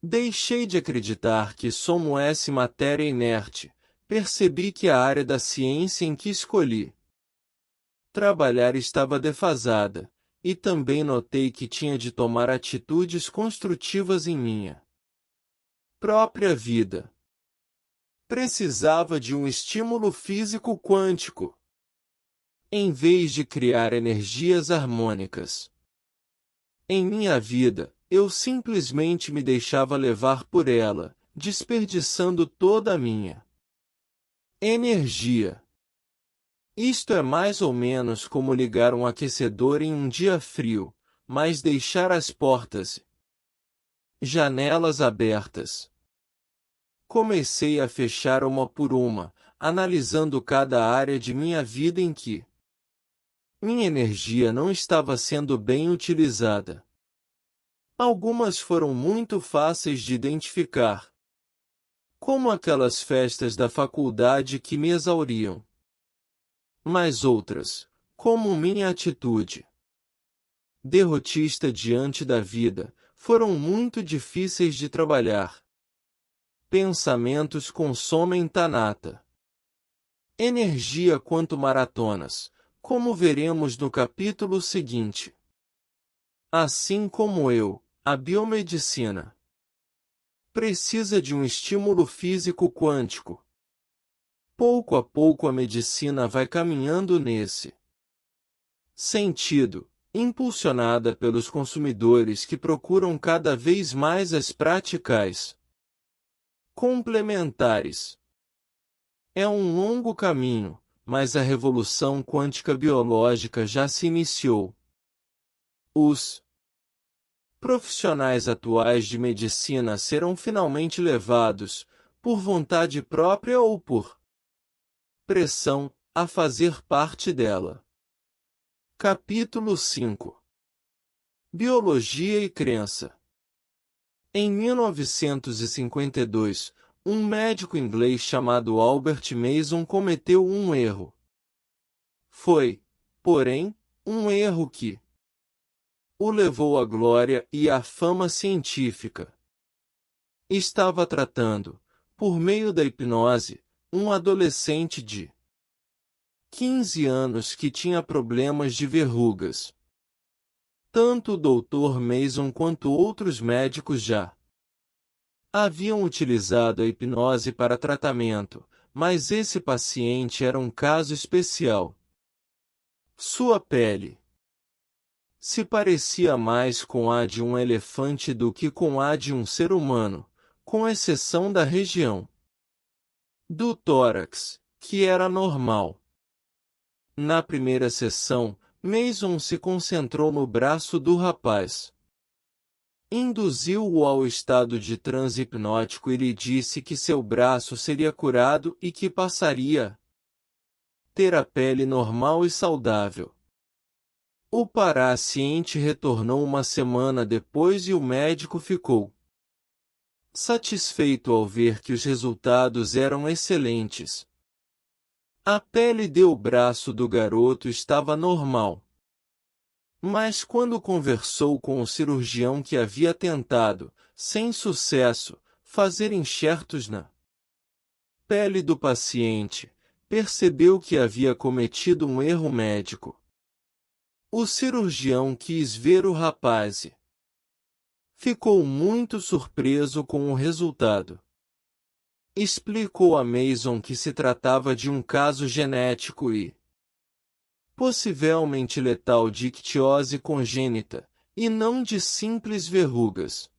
Deixei de acreditar que somos matéria inerte, percebi que a área da ciência em que escolhi trabalhar estava defasada, e também notei que tinha de tomar atitudes construtivas em minha própria vida. Precisava de um estímulo físico quântico, em vez de criar energias harmônicas. Em minha vida, eu simplesmente me deixava levar por ela, desperdiçando toda a minha energia. Isto é mais ou menos como ligar um aquecedor em um dia frio, mas deixar as portas e janelas abertas. Comecei a fechar uma por uma, analisando cada área de minha vida em que minha energia não estava sendo bem utilizada. Algumas foram muito fáceis de identificar, como aquelas festas da faculdade que me exauriam. Mas outras, como minha atitude derrotista diante da vida, foram muito difíceis de trabalhar. Pensamentos consomem Tanata. Energia quanto maratonas, como veremos no capítulo seguinte. Assim como eu, a biomedicina precisa de um estímulo físico quântico. Pouco a pouco a medicina vai caminhando nesse sentido, impulsionada pelos consumidores que procuram cada vez mais as práticas complementares. É um longo caminho, mas a revolução quântica biológica já se iniciou. Os profissionais atuais de medicina serão finalmente levados, por vontade própria ou por pressão, a fazer parte dela. Capítulo 5. Biologia e crença. Em 1952, um médico inglês chamado Albert Mason cometeu um erro. Foi, porém, um erro que o levou à glória e à fama científica. Estava tratando, por meio da hipnose, um adolescente de 15 anos que tinha problemas de verrugas. Tanto o Dr. Mason quanto outros médicos já haviam utilizado a hipnose para tratamento, mas esse paciente era um caso especial. Sua pele se parecia mais com a de um elefante do que com a de um ser humano, com exceção da região do tórax, que era normal. Na primeira sessão, Mason se concentrou no braço do rapaz. Induziu-o ao estado de transe hipnótico e lhe disse que seu braço seria curado e que passaria a ter a pele normal e saudável. O paciente retornou uma semana depois e o médico ficou satisfeito ao ver que os resultados eram excelentes. A pele do braço do garoto estava normal. Mas quando conversou com o cirurgião que havia tentado, sem sucesso, fazer enxertos na pele do paciente, percebeu que havia cometido um erro médico. O cirurgião quis ver o rapaz e ficou muito surpreso com o resultado. Explicou a Mason que se tratava de um caso genético e possivelmente letal de ictiose congênita, e não de simples verrugas.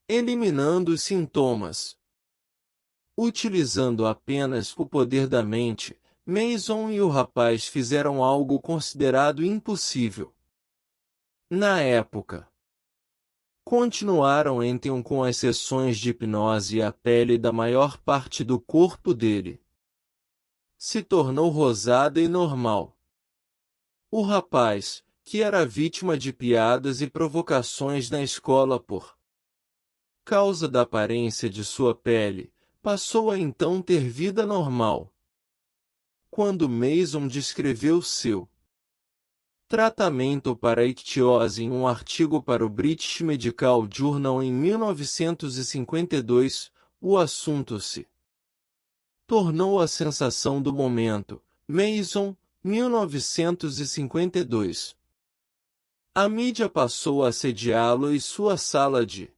Eliminando os sintomas. Utilizando apenas o poder da mente, Mason e o rapaz fizeram algo considerado impossível na época. Continuaram então com as sessões de hipnose e a pele da maior parte do corpo dele se tornou rosada e normal. O rapaz, que era vítima de piadas e provocações na escola por causa da aparência de sua pele, passou a então ter vida normal. Quando Mason descreveu seu Tratamento para ictiose em um artigo para o British Medical Journal em 1952, o assunto se tornou a sensação do momento. Mason, 1952. A mídia passou a assediá-lo e sua sala de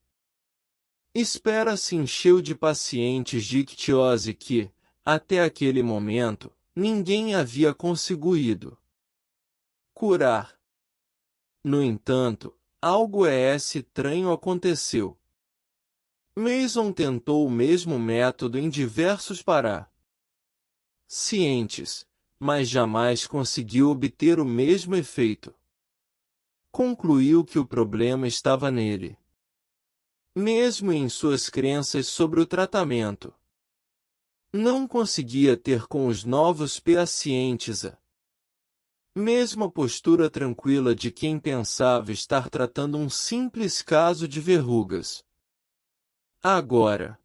espera se encheu de pacientes de ictiose que, até aquele momento, ninguém havia conseguido curar. No entanto, algo estranho aconteceu. Mason tentou o mesmo método em diversos pacientes, mas jamais conseguiu obter o mesmo efeito. Concluiu que o problema estava nele, mesmo em suas crenças sobre o tratamento. Não conseguia ter com os novos pacientes a mesma postura tranquila de quem pensava estar tratando um simples caso de verrugas. Agora,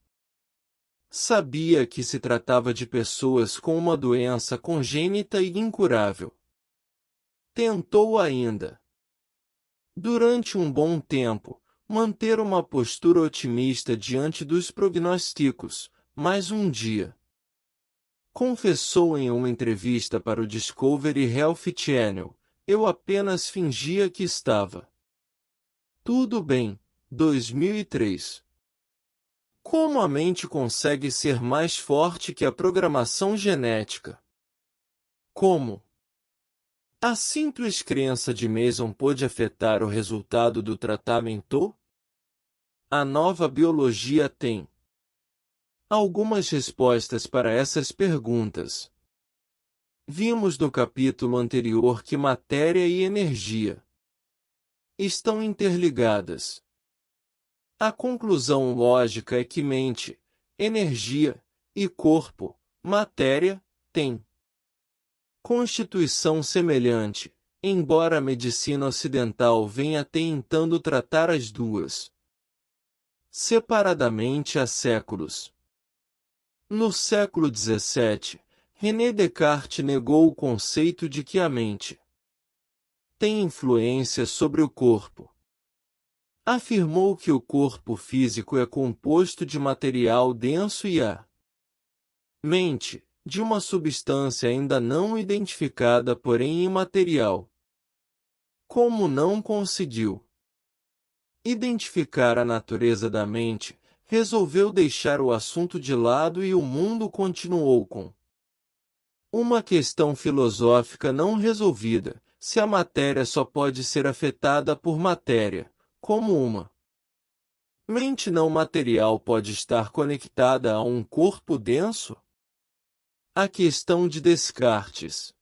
sabia que se tratava de pessoas com uma doença congênita e incurável. Tentou ainda, durante um bom tempo, manter uma postura otimista diante dos prognósticos, mas um dia confessou em uma entrevista para o Discovery Health Channel: "Eu apenas fingia que estava tudo bem." 2003. Como a mente consegue ser mais forte que a programação genética? Como a simples crença de Mason pode afetar o resultado do tratamento? A nova biologia tem algumas respostas para essas perguntas. Vimos no capítulo anterior que matéria e energia estão interligadas. A conclusão lógica é que mente, energia e corpo, matéria, têm constituição semelhante, embora a medicina ocidental venha tentando tratar as duas separadamente há séculos. No século XVII, René Descartes negou o conceito de que a mente tem influência sobre o corpo. Afirmou que o corpo físico é composto de material denso e a mente, de uma substância ainda não identificada, porém imaterial. Como não conseguiu identificar a natureza da mente, resolveu deixar o assunto de lado e o mundo continuou com uma questão filosófica não resolvida: se a matéria só pode ser afetada por matéria, como uma mente não material pode estar conectada a um corpo denso? A questão de Descartes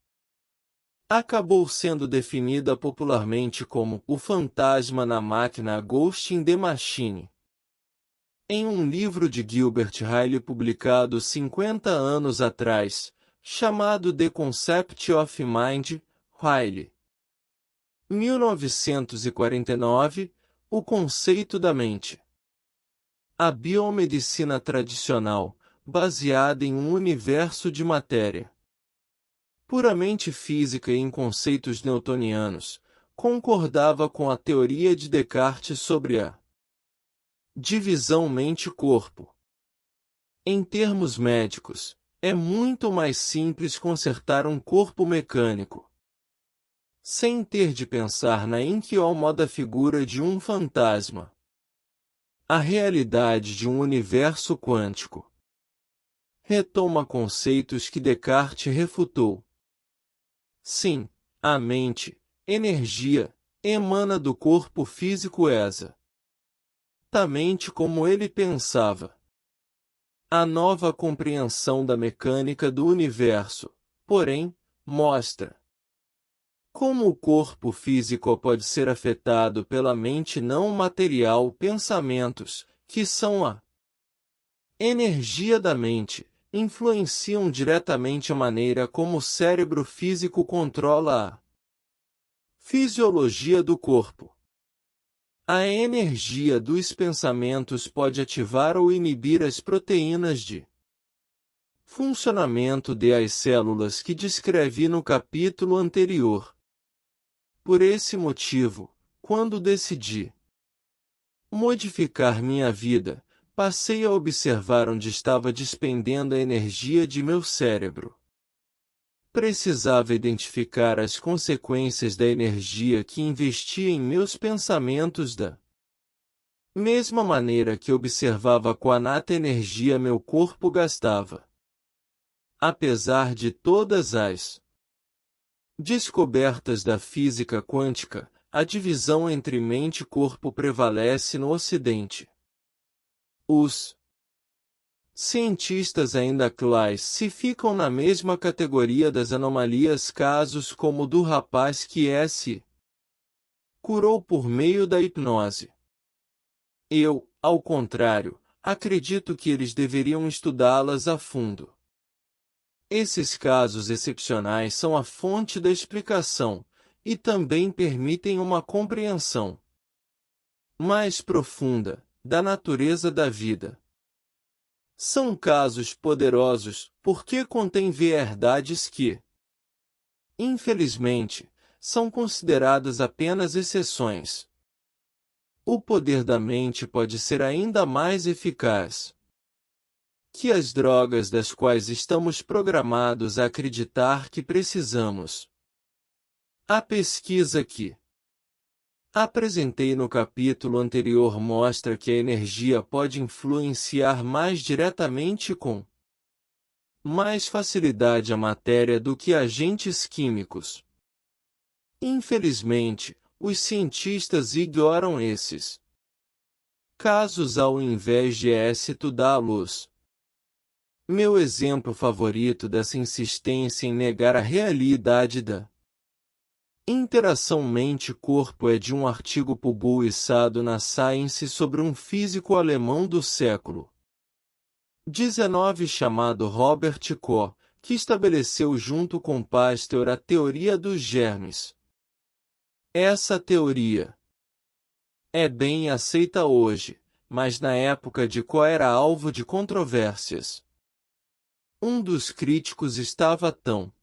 acabou sendo definida popularmente como o fantasma na máquina, Ghost in the Machine. Em um livro de Gilbert Ryle publicado 50 anos atrás, chamado The Concept of Mind, Ryle, 1949, o conceito da mente. A biomedicina tradicional, baseada em um universo de matéria puramente física e em conceitos newtonianos, concordava com a teoria de Descartes sobre a divisão mente-corpo. Em termos médicos, é muito mais simples consertar um corpo mecânico, sem ter de pensar na incomoda figura de um fantasma. A realidade de um universo quântico retoma conceitos que Descartes refutou. Sim, a mente, energia, emana do corpo físico exatamente como ele pensava. A nova compreensão da mecânica do universo, porém, mostra como o corpo físico pode ser afetado pela mente não material, pensamentos, que são a energia da mente, influenciam diretamente a maneira como o cérebro físico controla a fisiologia do corpo. A energia dos pensamentos pode ativar ou inibir as proteínas de funcionamento das células que descrevi no capítulo anterior. Por esse motivo, quando decidi modificar minha vida, passei a observar onde estava despendendo a energia de meu cérebro. Precisava identificar as consequências da energia que investia em meus pensamentos da mesma maneira que observava quanta energia meu corpo gastava. Apesar de todas as descobertas da física quântica, a divisão entre mente e corpo prevalece no Ocidente. Os cientistas ainda classificam na mesma categoria das anomalias casos como o do rapaz que se curou por meio da hipnose. Eu, ao contrário, acredito que eles deveriam estudá-las a fundo. Esses casos excepcionais são a fonte da explicação, e também permitem uma compreensão mais profunda da natureza da vida. São casos poderosos, porque contêm verdades que, infelizmente, são consideradas apenas exceções. O poder da mente pode ser ainda mais eficaz que as drogas das quais estamos programados a acreditar que precisamos. A pesquisa que apresentei no capítulo anterior mostra que a energia pode influenciar mais diretamente com mais facilidade a matéria do que agentes químicos. Infelizmente, os cientistas ignoram esses casos ao invés de estudá-los. Meu exemplo favorito dessa insistência em negar a realidade da interação mente-corpo é de um artigo publicado na Science sobre um físico alemão do século XIX chamado Robert Koch, que estabeleceu junto com Pasteur a teoria dos germes. Essa teoria é bem aceita hoje, mas na época de Koch era alvo de controvérsias. Um dos críticos estava tão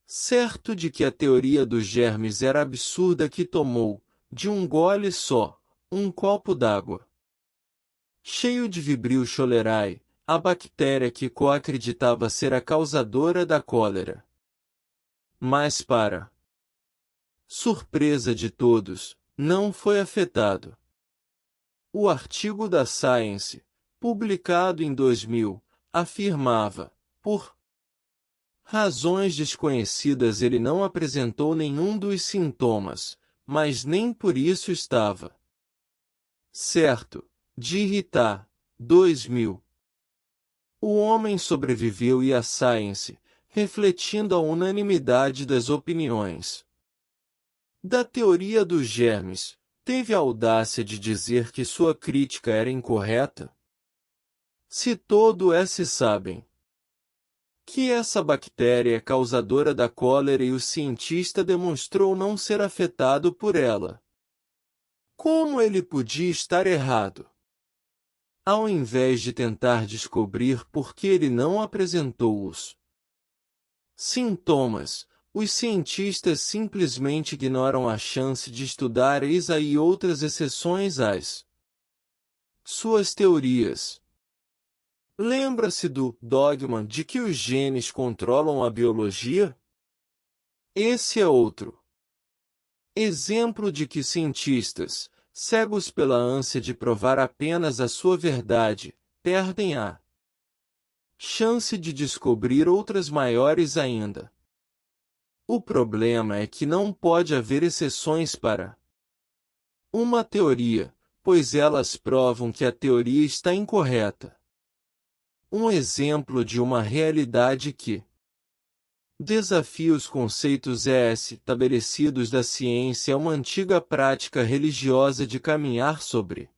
certo de que a teoria dos germes era absurda que tomou, de um gole só, um copo d'água cheio de Vibrio cholerae, a bactéria que Koch acreditava ser a causadora da cólera. Mas para surpresa de todos, não foi afetado. O artigo da Science, publicado em 2000, afirmava, por razões desconhecidas ele não apresentou nenhum dos sintomas, mas nem por isso estava certo de irritar. 2000. O homem sobreviveu e a Science, refletindo a unanimidade das opiniões da teoria dos germes, teve a audácia de dizer que sua crítica era incorreta? Se todos sabem que essa bactéria é causadora da cólera e o cientista demonstrou não ser afetado por ela, como ele podia estar errado? Ao invés de tentar descobrir por que ele não apresentou os sintomas, os cientistas simplesmente ignoram a chance de estudar essa e outras exceções às suas teorias. Lembra-se do dogma de que os genes controlam a biologia? Esse é outro exemplo de que cientistas, cegos pela ânsia de provar apenas a sua verdade, perdem a chance de descobrir outras maiores ainda. O problema é que não pode haver exceções para uma teoria, pois elas provam que a teoria está incorreta. Um exemplo de uma realidade que desafia os conceitos estabelecidos da ciência é uma antiga prática religiosa de caminhar sobre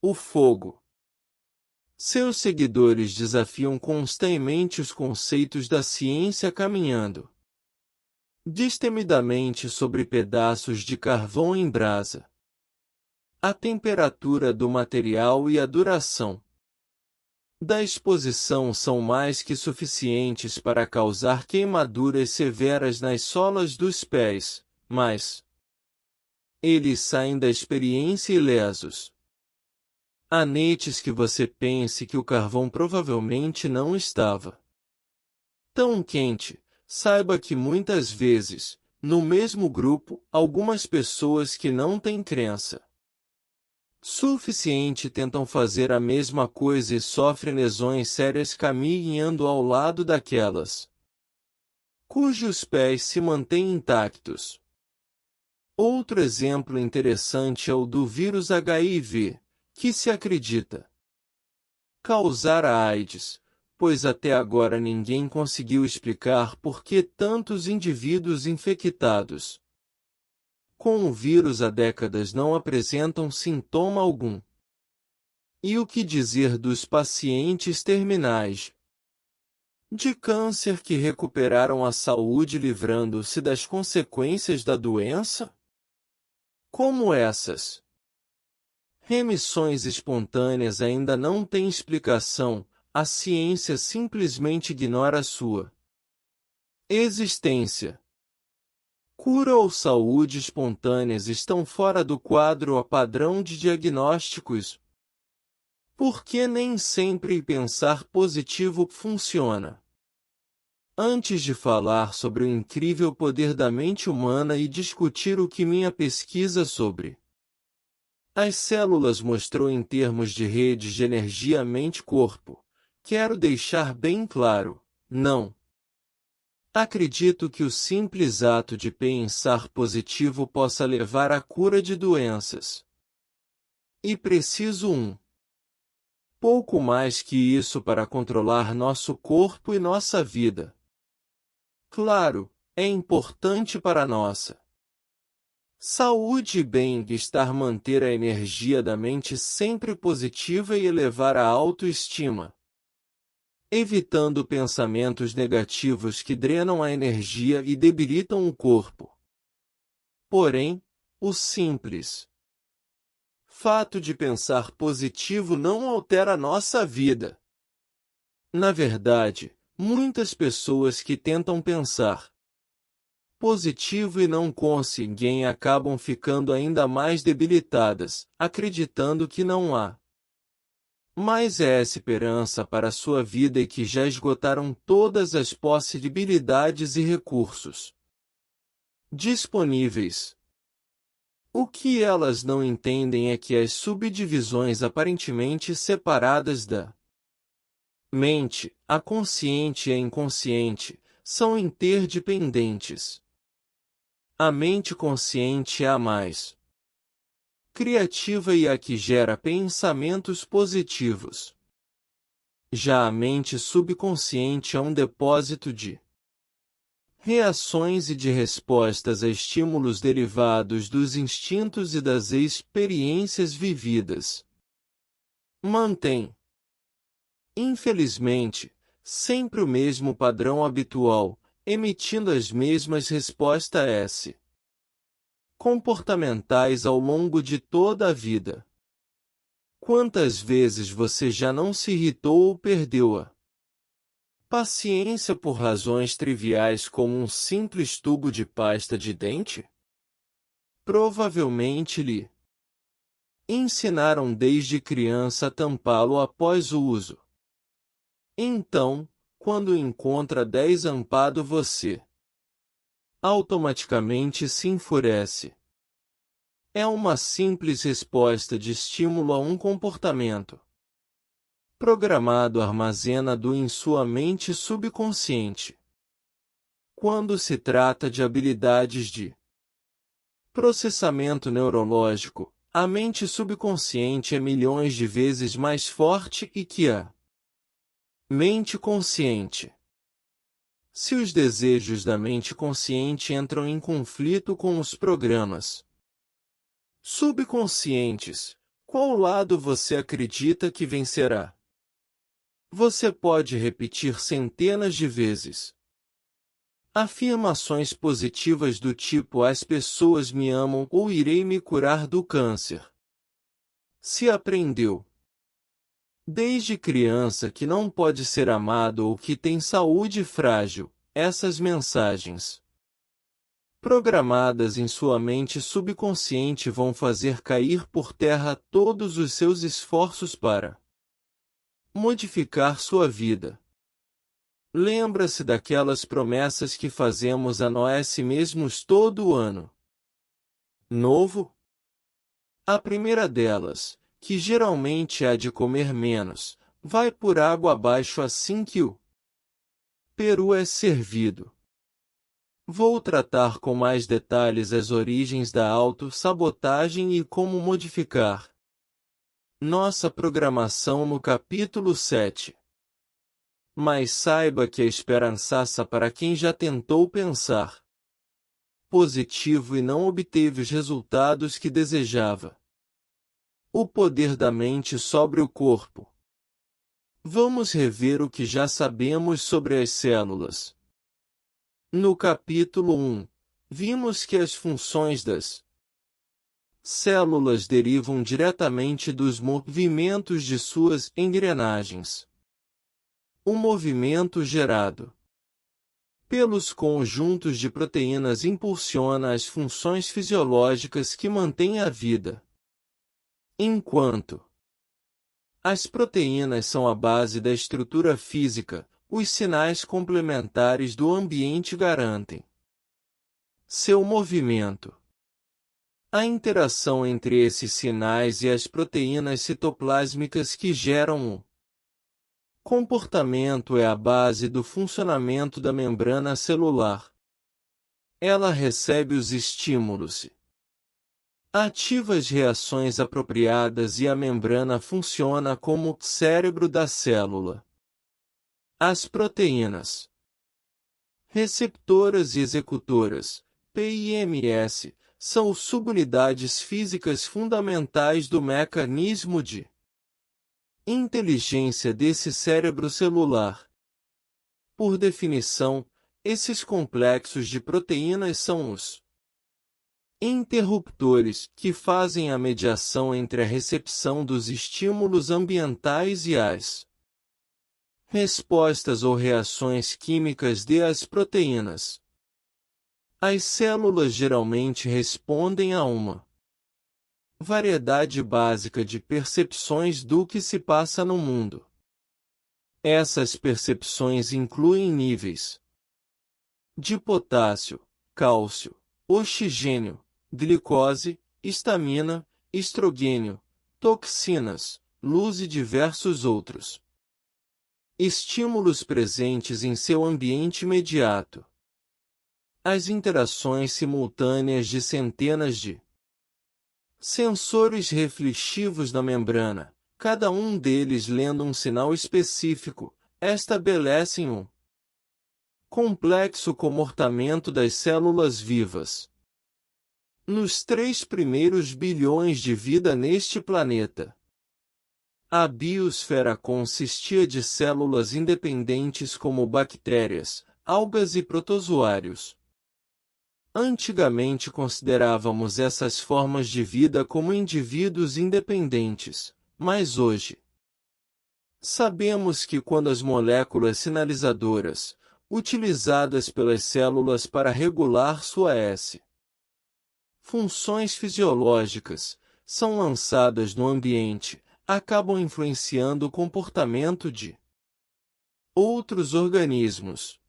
o fogo. Seus seguidores desafiam constantemente os conceitos da ciência caminhando destemidamente sobre pedaços de carvão em brasa. A temperatura do material e a duração da exposição são mais que suficientes para causar queimaduras severas nas solas dos pés, mas eles saem da experiência ilesos. Antes que você pense que o carvão provavelmente não estava tão quente, saiba que muitas vezes, no mesmo grupo, algumas pessoas que não têm crença suficiente tentam fazer a mesma coisa e sofrem lesões sérias caminhando ao lado daquelas cujos pés se mantêm intactos. Outro exemplo interessante é o do vírus HIV, que se acredita causar a AIDS, pois até agora ninguém conseguiu explicar por que tantos indivíduos infectados com o vírus há décadas não apresentam sintoma algum. E o que dizer dos pacientes terminais de câncer que recuperaram a saúde livrando-se das consequências da doença? Como essas remissões espontâneas ainda não têm explicação, a ciência simplesmente ignora sua existência. Cura ou saúde espontâneas estão fora do quadro a padrão de diagnósticos, porque nem sempre pensar positivo funciona. Antes de falar sobre o incrível poder da mente humana e discutir o que minha pesquisa sobre as células mostrou em termos de redes de energia mente-corpo, quero deixar bem claro, não acredito que o simples ato de pensar positivo possa levar à cura de doenças. E preciso pouco mais que isso para controlar nosso corpo e nossa vida. Claro, é importante para nossa saúde e bem-estar manter a energia da mente sempre positiva e elevar a autoestima, evitando pensamentos negativos que drenam a energia e debilitam o corpo. Porém, o simples fato de pensar positivo não altera nossa vida. Na verdade, muitas pessoas que tentam pensar positivo e não conseguem acabam ficando ainda mais debilitadas, acreditando que não há mais esperança para sua vida e que já esgotaram todas as possibilidades e recursos disponíveis. O que elas não entendem é que as subdivisões aparentemente separadas da mente, a consciente e a inconsciente, são interdependentes. A mente consciente é a mais criativa e a que gera pensamentos positivos. Já a mente subconsciente é um depósito de reações e de respostas a estímulos derivados dos instintos e das experiências vividas. Mantém, infelizmente, sempre o mesmo padrão habitual, emitindo as mesmas respostas comportamentais ao longo de toda a vida. Quantas vezes você já não se irritou ou perdeu a paciência por razões triviais como um simples tubo de pasta de dente? Provavelmente lhe ensinaram desde criança a tampá-lo após o uso. Então, quando encontra desampado você automaticamente se enfurece. É uma simples resposta de estímulo a um comportamento programado armazenado em sua mente subconsciente. Quando se trata de habilidades de processamento neurológico, a mente subconsciente é milhões de vezes mais forte e que a mente consciente. Se os desejos da mente consciente entram em conflito com os programas subconscientes, qual lado você acredita que vencerá? Você pode repetir centenas de vezes afirmações positivas do tipo as pessoas me amam ou irei me curar do câncer. Se aprendeu desde criança que não pode ser amado ou que tem saúde frágil, essas mensagens programadas em sua mente subconsciente vão fazer cair por terra todos os seus esforços para modificar sua vida. Lembra-se daquelas promessas que fazemos a nós mesmos todo ano novo? A primeira delas, que geralmente há de comer menos, vai por água abaixo assim que o peru é servido. Vou tratar com mais detalhes as origens da autossabotagem e como modificar nossa programação no capítulo 7. Mas saiba que a esperança para quem já tentou pensar positivo e não obteve os resultados que desejava. O poder da mente sobre o corpo. Vamos rever o que já sabemos sobre as células. No capítulo 1, vimos que as funções das células derivam diretamente dos movimentos de suas engrenagens. O movimento gerado pelos conjuntos de proteínas impulsiona as funções fisiológicas que mantêm a vida. Enquanto as proteínas são a base da estrutura física, os sinais complementares do ambiente garantem seu movimento. A interação entre esses sinais e as proteínas citoplásmicas que geram o comportamento é a base do funcionamento da membrana celular. Ela recebe os estímulos, ativa as reações apropriadas e a membrana funciona como o cérebro da célula. As proteínas receptoras e executoras, PIMS, são subunidades físicas fundamentais do mecanismo de inteligência desse cérebro celular. Por definição, esses complexos de proteínas são os interruptores que fazem a mediação entre a recepção dos estímulos ambientais e as respostas ou reações químicas das proteínas. As células geralmente respondem a uma variedade básica de percepções do que se passa no mundo. Essas percepções incluem níveis de potássio, cálcio, oxigênio, glicose, histamina, estrogênio, toxinas, luz e diversos outros estímulos presentes em seu ambiente imediato. As interações simultâneas de centenas de sensores reflexivos na membrana, cada um deles lendo um sinal específico, estabelecem um complexo comportamento das células vivas. Nos 3 primeiros bilhões de vida neste planeta, a biosfera consistia de células independentes como bactérias, algas e protozoários. Antigamente considerávamos essas formas de vida como indivíduos independentes, mas hoje sabemos que quando as moléculas sinalizadoras, utilizadas pelas células para regular suas funções fisiológicas, são lançadas no ambiente, acabam influenciando o comportamento de outros organismos.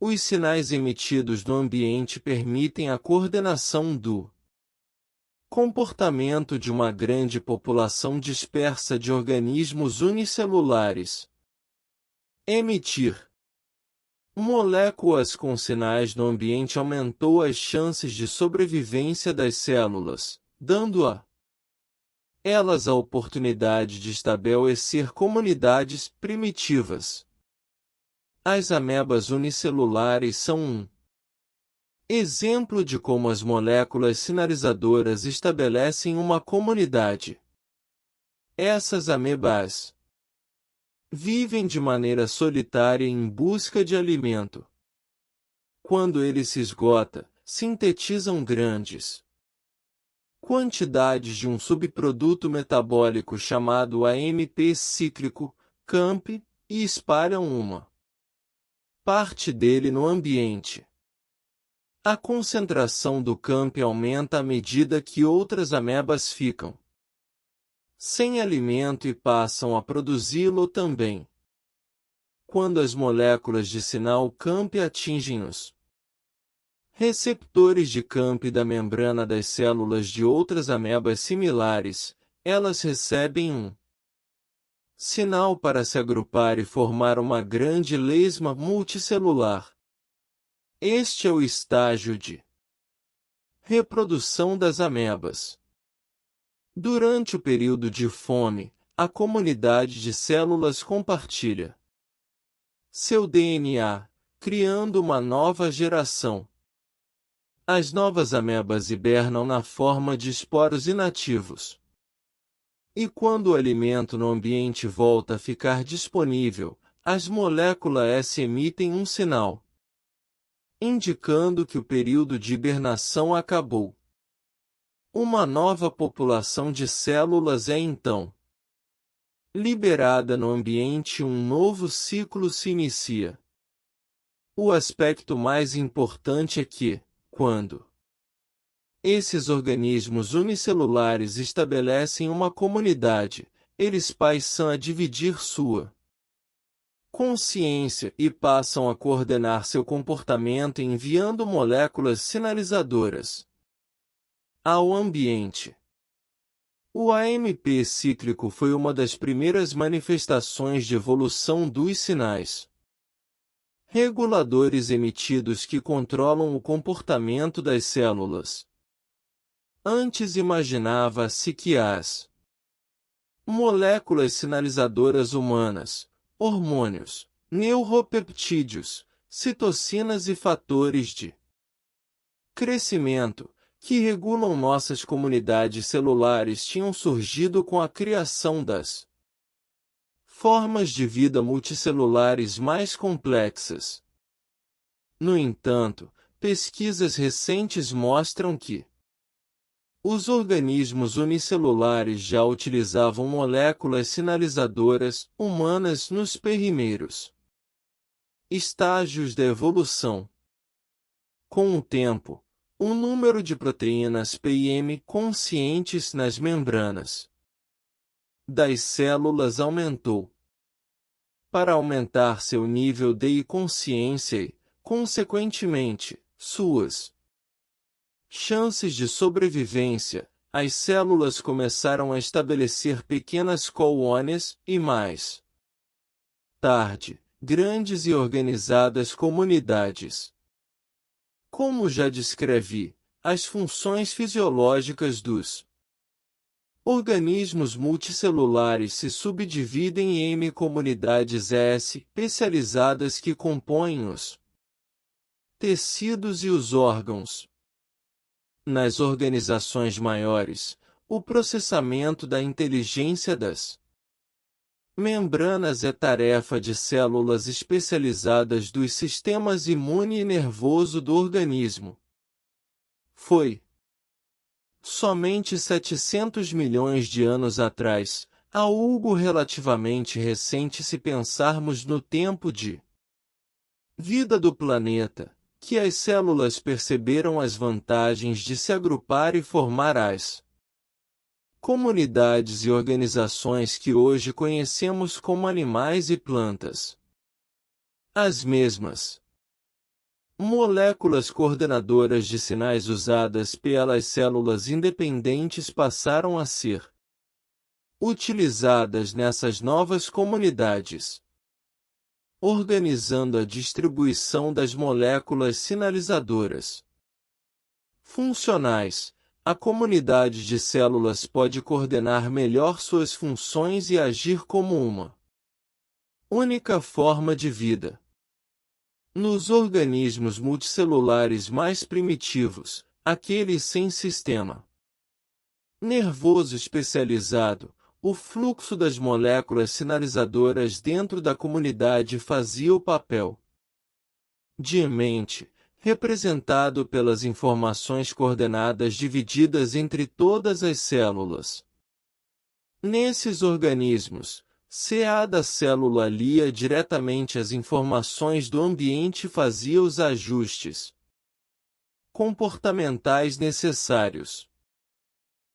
Os sinais emitidos no ambiente permitem a coordenação do comportamento de uma grande população dispersa de organismos unicelulares. Emitir moléculas com sinais no ambiente aumentou as chances de sobrevivência das células, dando a elas a oportunidade de estabelecer comunidades primitivas. As amebas unicelulares são um exemplo de como as moléculas sinalizadoras estabelecem uma comunidade. Essas amebas vivem de maneira solitária em busca de alimento. Quando ele se esgota, sintetizam grandes quantidades de um subproduto metabólico chamado AMP cíclico, CAMP, e espalham uma parte dele no ambiente. A concentração do campo aumenta à medida que outras amebas ficam sem alimento e passam a produzi-lo também. Quando as moléculas de sinal campo atingem os receptores de campo da membrana das células de outras amebas similares, elas recebem um sinal para se agrupar e formar uma grande lesma multicelular. Este é o estágio de reprodução das amebas. Durante o período de fome, a comunidade de células compartilha seu DNA, criando uma nova geração. As novas amebas hibernam na forma de esporos inativos. E quando o alimento no ambiente volta a ficar disponível, as moléculas S emitem um sinal, indicando que o período de hibernação acabou. Uma nova população de células é então liberada no ambiente e um novo ciclo se inicia. O aspecto mais importante é que, quando esses organismos unicelulares estabelecem uma comunidade, eles passam a dividir sua consciência e passam a coordenar seu comportamento enviando moléculas sinalizadoras ao ambiente. O AMP cíclico foi uma das primeiras manifestações de evolução dos sinais reguladores emitidos que controlam o comportamento das células. Antes imaginava-se que as moléculas sinalizadoras humanas, hormônios, neuropeptídeos, citocinas e fatores de crescimento, que regulam nossas comunidades celulares tinham surgido com a criação das formas de vida multicelulares mais complexas. No entanto, pesquisas recentes mostram que os organismos unicelulares já utilizavam moléculas sinalizadoras humanas nos primeiros estágios da evolução. Com o tempo, o número de proteínas PIM conscientes nas membranas das células aumentou. Para aumentar seu nível de consciência e, consequentemente, suas chances de sobrevivência, as células começaram a estabelecer pequenas colônias e mais tarde, grandes e organizadas comunidades. Como já descrevi, as funções fisiológicas dos organismos multicelulares se subdividem em comunidades especializadas que compõem os tecidos e os órgãos. Nas organizações maiores, o processamento da inteligência das membranas é tarefa de células especializadas dos sistemas imune e nervoso do organismo. Foi somente 700 milhões de anos atrás, algo relativamente recente se pensarmos no tempo de vida do planeta, que as células perceberam as vantagens de se agrupar e formar as comunidades e organizações que hoje conhecemos como animais e plantas. As mesmas moléculas coordenadoras de sinais usadas pelas células independentes passaram a ser utilizadas nessas novas comunidades, organizando a distribuição das moléculas sinalizadoras funcionais. A comunidade de células pode coordenar melhor suas funções e agir como uma única forma de vida. Nos organismos multicelulares mais primitivos, aqueles sem sistema nervoso especializado, o fluxo das moléculas sinalizadoras dentro da comunidade fazia o papel de mente, representado pelas informações coordenadas divididas entre todas as células. Nesses organismos, CA da célula lia diretamente as informações do ambiente e fazia os ajustes comportamentais necessários.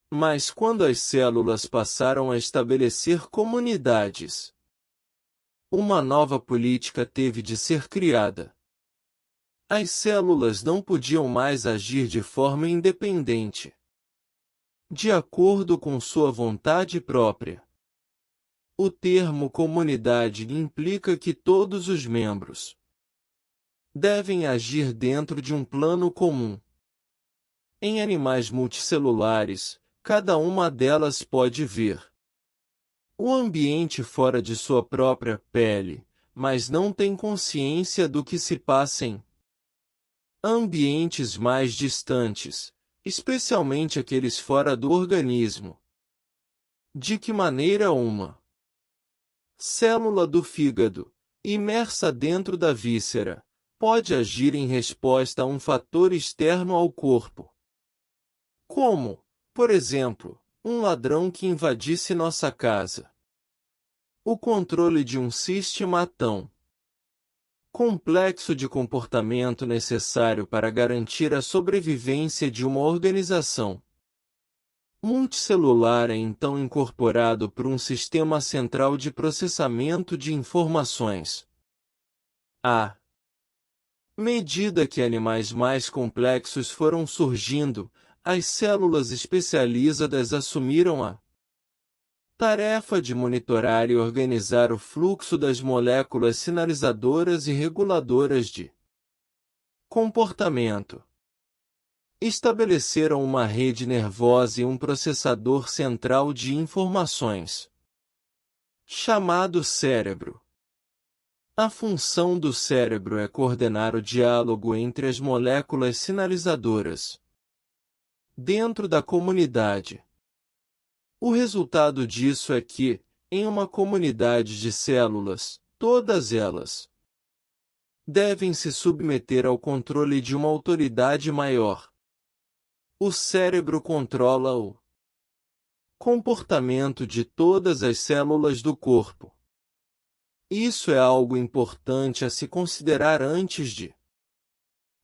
Mas quando as células passaram a estabelecer comunidades, uma nova política teve de ser criada. As células não podiam mais agir de forma independente, de acordo com sua vontade própria. O termo comunidade implica que todos os membros devem agir dentro de um plano comum. Em animais multicelulares, cada uma delas pode ver o ambiente fora de sua própria pele, mas não tem consciência do que se passa em ambientes mais distantes, especialmente aqueles fora do organismo. De que maneira uma célula do fígado, imersa dentro da víscera, pode agir em resposta a um fator externo ao corpo? Como, por exemplo, um ladrão que invadisse nossa casa. O controle de um sistema tão complexo de comportamento necessário para garantir a sobrevivência de uma organização multicelular é então incorporado por um sistema central de processamento de informações. À medida que animais mais complexos foram surgindo, as células especializadas assumiram a tarefa de monitorar e organizar o fluxo das moléculas sinalizadoras e reguladoras de comportamento. Estabeleceram uma rede nervosa e um processador central de informações, chamado cérebro. A função do cérebro é coordenar o diálogo entre as moléculas sinalizadoras dentro da comunidade. O resultado disso é que, em uma comunidade de células, todas elas devem se submeter ao controle de uma autoridade maior. O cérebro controla o comportamento de todas as células do corpo. Isso é algo importante a se considerar antes de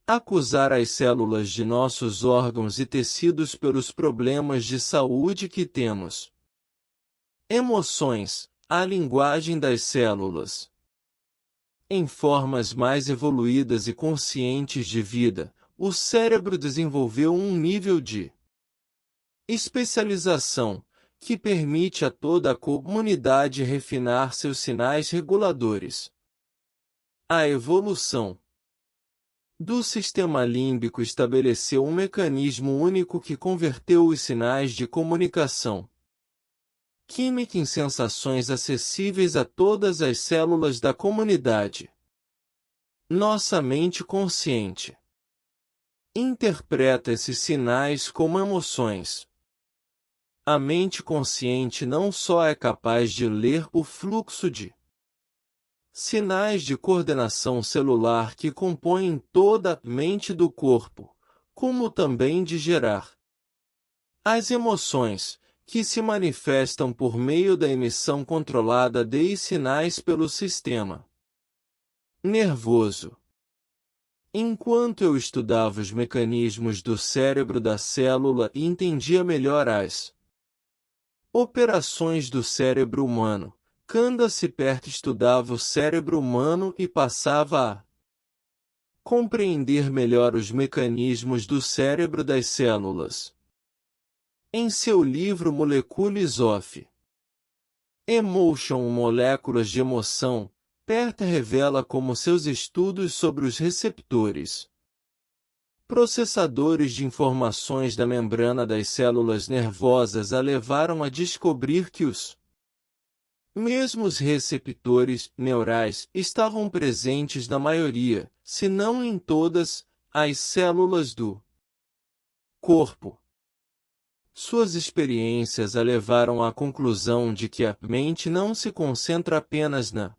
acusar as células de nossos órgãos e tecidos pelos problemas de saúde que temos. Emoções, a linguagem das células. Em formas mais evoluídas e conscientes de vida, o cérebro desenvolveu um nível de especialização que permite a toda a comunidade refinar seus sinais reguladores. A evolução do sistema límbico estabeleceu um mecanismo único que converteu os sinais de comunicação química em sensações acessíveis a todas as células da comunidade. Nossa mente consciente interpreta esses sinais como emoções. A mente consciente não só é capaz de ler o fluxo de sinais de coordenação celular que compõem toda a mente do corpo, como também de gerar as emoções, que se manifestam por meio da emissão controlada de sinais pelo sistema nervoso. Enquanto eu estudava os mecanismos do cérebro da célula e entendia melhor as operações do cérebro humano, Candace Pert estudava o cérebro humano e passava a compreender melhor os mecanismos do cérebro das células. Em seu livro Molecules of Emotion, Moléculas de Emoção, Pert revela como seus estudos sobre os receptores, processadores de informações da membrana das células nervosas a levaram a descobrir que os mesmos receptores neurais estavam presentes na maioria, se não em todas, as células do corpo. Suas experiências a levaram à conclusão de que a mente não se concentra apenas na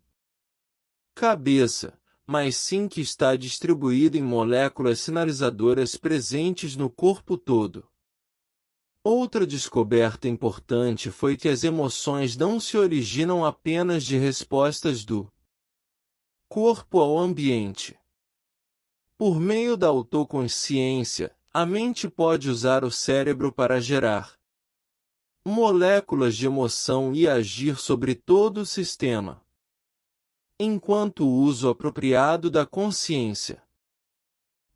cabeça, mas sim que está distribuída em moléculas sinalizadoras presentes no corpo todo. Outra descoberta importante foi que as emoções não se originam apenas de respostas do corpo ao ambiente, Por meio da autoconsciência, a mente pode usar o cérebro para gerar moléculas de emoção e agir sobre todo o sistema. Enquanto o uso apropriado da consciência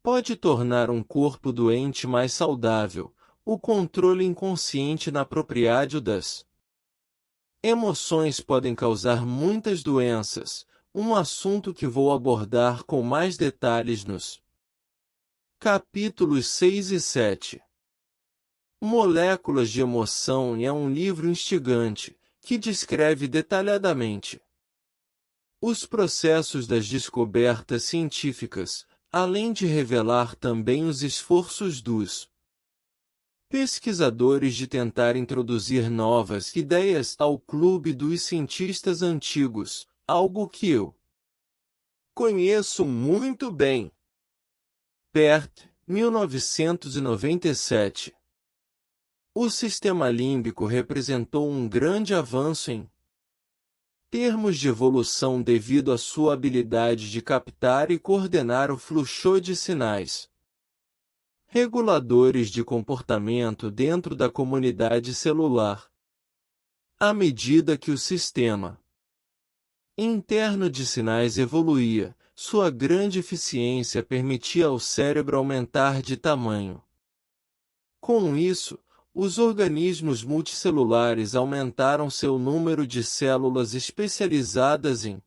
pode tornar um corpo doente mais saudável, o controle inconsciente inapropriado das emoções podem causar muitas doenças, um assunto que vou abordar com mais detalhes nos capítulos 6 e 7. Moléculas de Emoção é um livro instigante, que descreve detalhadamente os processos das descobertas científicas, além de revelar também os esforços dos pesquisadores de tentar introduzir novas ideias ao clube dos cientistas antigos, algo que eu conheço muito bem. Peart, 1997. O sistema límbico representou um grande avanço em termos de evolução devido à sua habilidade de captar e coordenar o fluxo de sinais reguladores de comportamento dentro da comunidade celular. À medida que o sistema interno de sinais evoluía, sua grande eficiência permitia ao cérebro aumentar de tamanho. Com isso, os organismos multicelulares aumentaram seu número de células especializadas em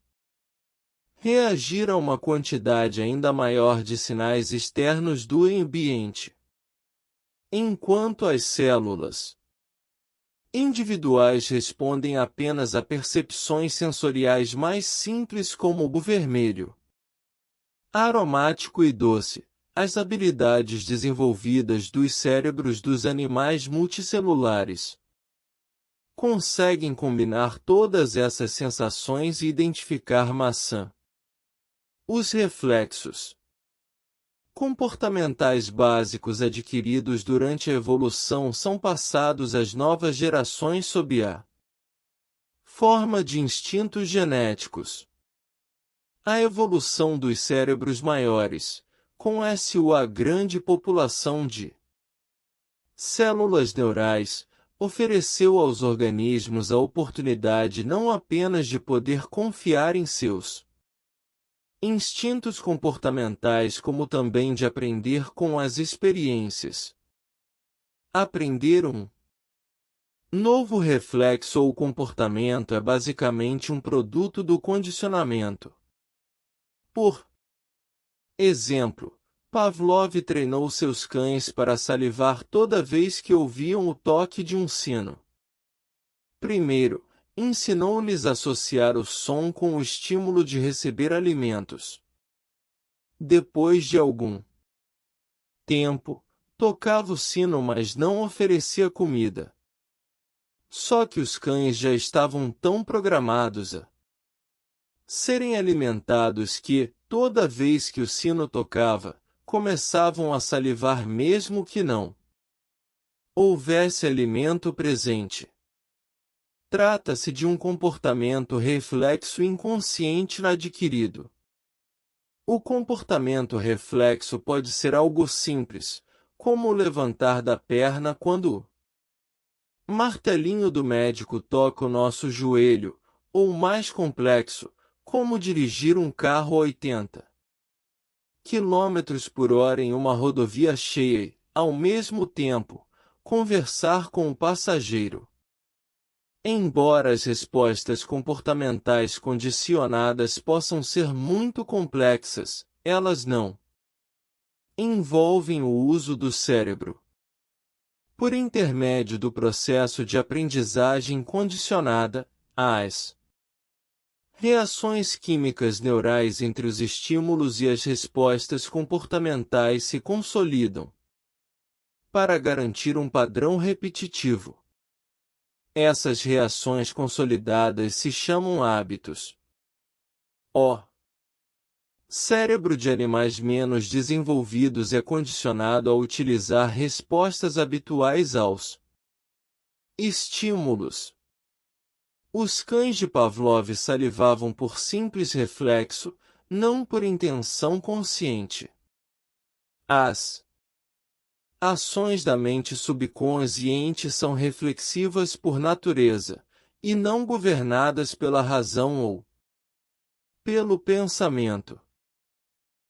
reagir a uma quantidade ainda maior de sinais externos do ambiente. Enquanto as células individuais respondem apenas a percepções sensoriais mais simples como o vermelho, aromático e doce, as habilidades desenvolvidas dos cérebros dos animais multicelulares conseguem combinar todas essas sensações e identificar maçã. Os reflexos comportamentais básicos adquiridos durante a evolução são passados às novas gerações sob a forma de instintos genéticos. A evolução dos cérebros maiores, com a grande população de células neurais, ofereceu aos organismos a oportunidade não apenas de poder confiar em seus instintos comportamentais, como também de aprender com as experiências. Aprender um novo reflexo ou comportamento é basicamente um produto do condicionamento. Por exemplo, Pavlov treinou seus cães para salivar toda vez que ouviam o toque de um sino. Primeiro, ensinou-lhes a associar o som com o estímulo de receber alimentos. Depois de algum tempo, tocava o sino, mas não oferecia comida. Só que os cães já estavam tão programados a serem alimentados que, toda vez que o sino tocava, começavam a salivar mesmo que não houvesse alimento presente. Trata-se de um comportamento reflexo inconsciente adquirido. O comportamento reflexo pode ser algo simples, como o levantar da perna quando o martelinho do médico toca o nosso joelho, ou mais complexo, como dirigir um carro a 80 km/h em uma rodovia cheia e, ao mesmo tempo, conversar com o passageiro. Embora as respostas comportamentais condicionadas possam ser muito complexas, elas não envolvem o uso do cérebro. Por intermédio do processo de aprendizagem condicionada, as reações químicas neurais entre os estímulos e as respostas comportamentais se consolidam para garantir um padrão repetitivo. Essas reações consolidadas se chamam hábitos. O cérebro de animais menos desenvolvidos é condicionado a utilizar respostas habituais aos estímulos. Os cães de Pavlov salivavam por simples reflexo, não por intenção consciente. As ações da mente subconsciente são reflexivas por natureza, e não governadas pela razão ou pelo pensamento.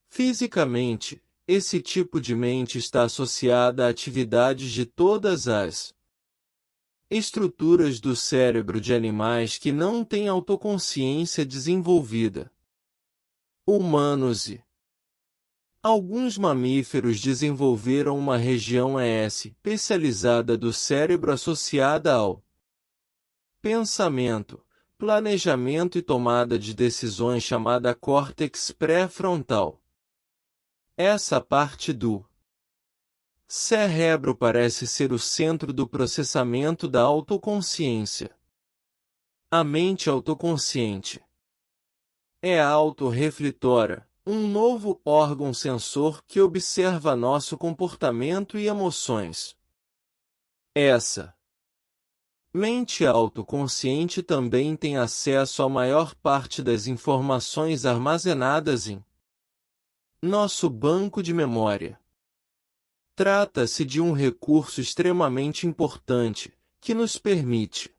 Fisicamente, esse tipo de mente está associada a atividades de todas as estruturas do cérebro de animais que não têm autoconsciência desenvolvida. Humanos e alguns mamíferos desenvolveram uma região especializada do cérebro associada ao pensamento, planejamento e tomada de decisões chamada córtex pré-frontal. Essa parte do cérebro parece ser o centro do processamento da autoconsciência. A mente autoconsciente é a autorrefletora, um novo órgão sensor que observa nosso comportamento e emoções. Essa mente autoconsciente também tem acesso à maior parte das informações armazenadas em nosso banco de memória. Trata-se de um recurso extremamente importante, que nos permite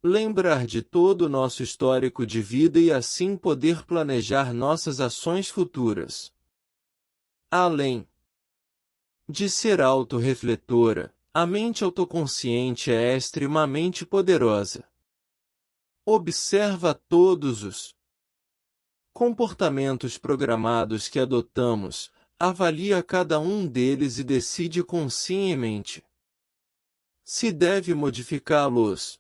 lembrar de todo o nosso histórico de vida e assim poder planejar nossas ações futuras. Além de ser autorrefletora, a mente autoconsciente é extremamente poderosa. Observa todos os comportamentos programados que adotamos, avalia cada um deles e decide conscientemente se deve modificá-los.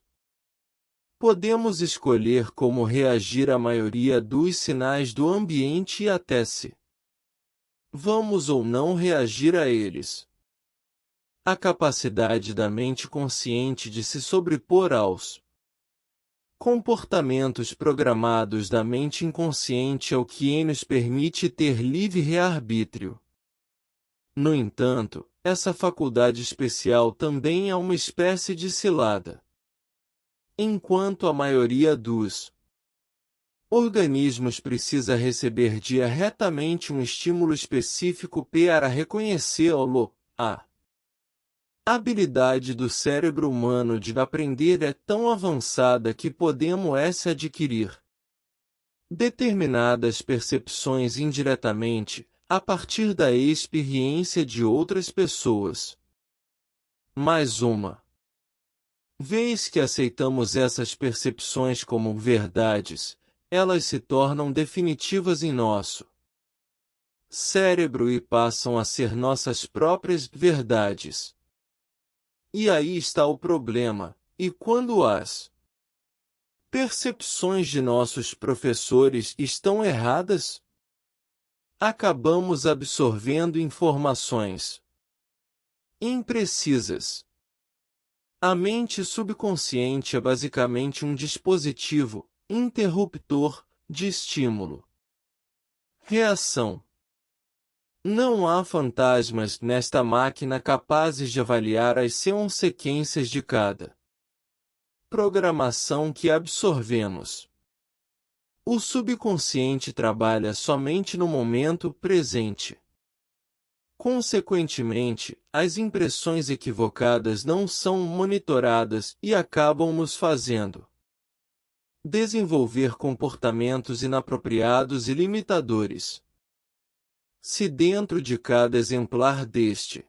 Podemos escolher como reagir à maioria dos sinais do ambiente e até se vamos ou não reagir a eles. A capacidade da mente consciente de se sobrepor aos comportamentos programados da mente inconsciente é o que nos permite ter livre-arbítrio. No entanto, essa faculdade especial também é uma espécie de cilada. Enquanto a maioria dos organismos precisa receber diretamente um estímulo específico para reconhecê-lo, a habilidade do cérebro humano de aprender é tão avançada que podemos adquirir determinadas percepções indiretamente, a partir da experiência de outras pessoas. Mais uma vez que aceitamos essas percepções como verdades, elas se tornam definitivas em nosso cérebro e passam a ser nossas próprias verdades. E aí está o problema, e quando as percepções de nossos professores estão erradas, acabamos absorvendo informações imprecisas. A mente subconsciente é basicamente um dispositivo interruptor de estímulo. Reação. Não há fantasmas nesta máquina capazes de avaliar as sequências de cada programação que absorvemos. O subconsciente trabalha somente no momento presente. Consequentemente, as impressões equivocadas não são monitoradas e acabam nos fazendo desenvolver comportamentos inapropriados e limitadores. Se dentro de cada exemplar deste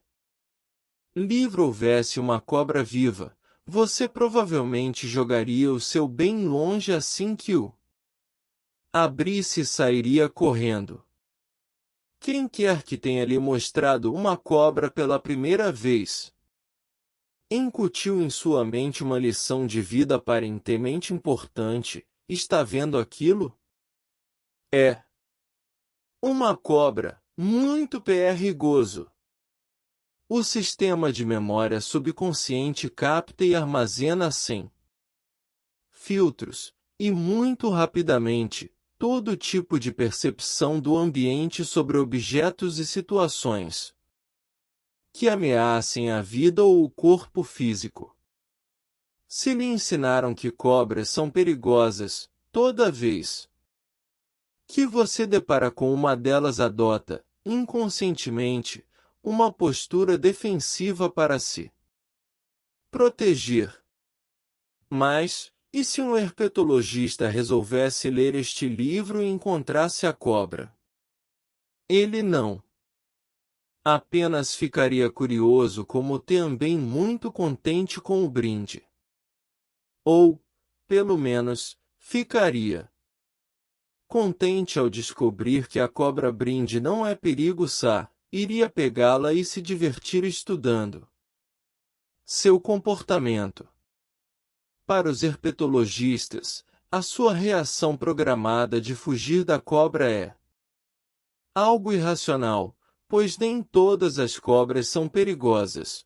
livro houvesse uma cobra viva, você provavelmente jogaria o seu bem longe assim que o abrisse e sairia correndo. Quem quer que tenha lhe mostrado uma cobra pela primeira vez, incutiu em sua mente uma lição de vida aparentemente importante. Está vendo aquilo? É uma cobra, muito perigoso. O sistema de memória subconsciente capta e armazena sem filtros, e muito rapidamente, todo tipo de percepção do ambiente sobre objetos e situações que ameacem a vida ou o corpo físico. Se lhe ensinaram que cobras são perigosas, toda vez que você depara com uma delas adota inconscientemente, uma postura defensiva para se proteger. Mas, e se um herpetologista resolvesse ler este livro e encontrasse a cobra? Ele não apenas ficaria curioso, como também muito contente com o brinde. Ou, pelo menos, ficaria contente ao descobrir que a cobra-brinde não é perigosa, iria pegá-la e se divertir estudando seu comportamento. Para os herpetologistas, a sua reação programada de fugir da cobra é algo irracional, pois nem todas as cobras são perigosas.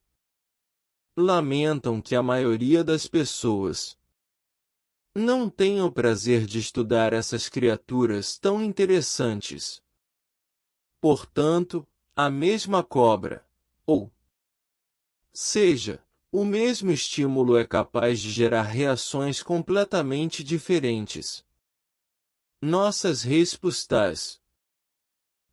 Lamentam que a maioria das pessoas não tenha o prazer de estudar essas criaturas tão interessantes. Portanto, a mesma cobra, ou seja, o mesmo estímulo é capaz de gerar reações completamente diferentes. Nossas respostas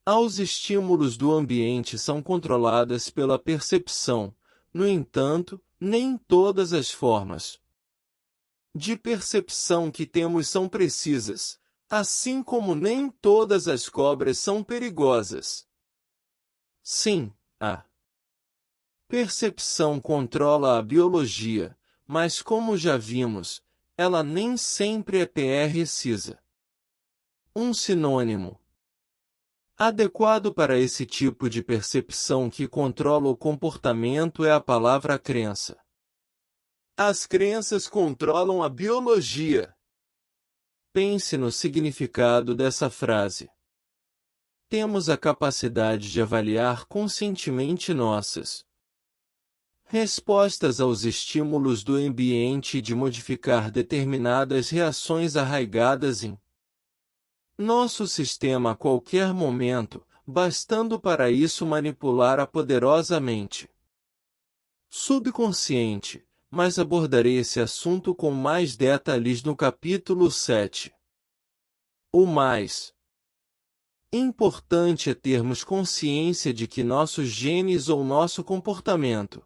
aos estímulos do ambiente são controladas pela percepção. No entanto, nem todas as formas de percepção que temos são precisas, assim como nem todas as cobras são perigosas. Sim, a percepção controla a biologia, mas como já vimos, ela nem sempre é precisa. Um sinônimo adequado para esse tipo de percepção que controla o comportamento é a palavra crença. As crenças controlam a biologia. Pense no significado dessa frase. Temos a capacidade de avaliar conscientemente nossas respostas aos estímulos do ambiente e de modificar determinadas reações arraigadas em nosso sistema a qualquer momento, bastando para isso manipular-a poderosamente. Subconsciente, mas abordarei esse assunto com mais detalhes no capítulo 7. O mais importante é termos consciência de que nossos genes ou nosso comportamento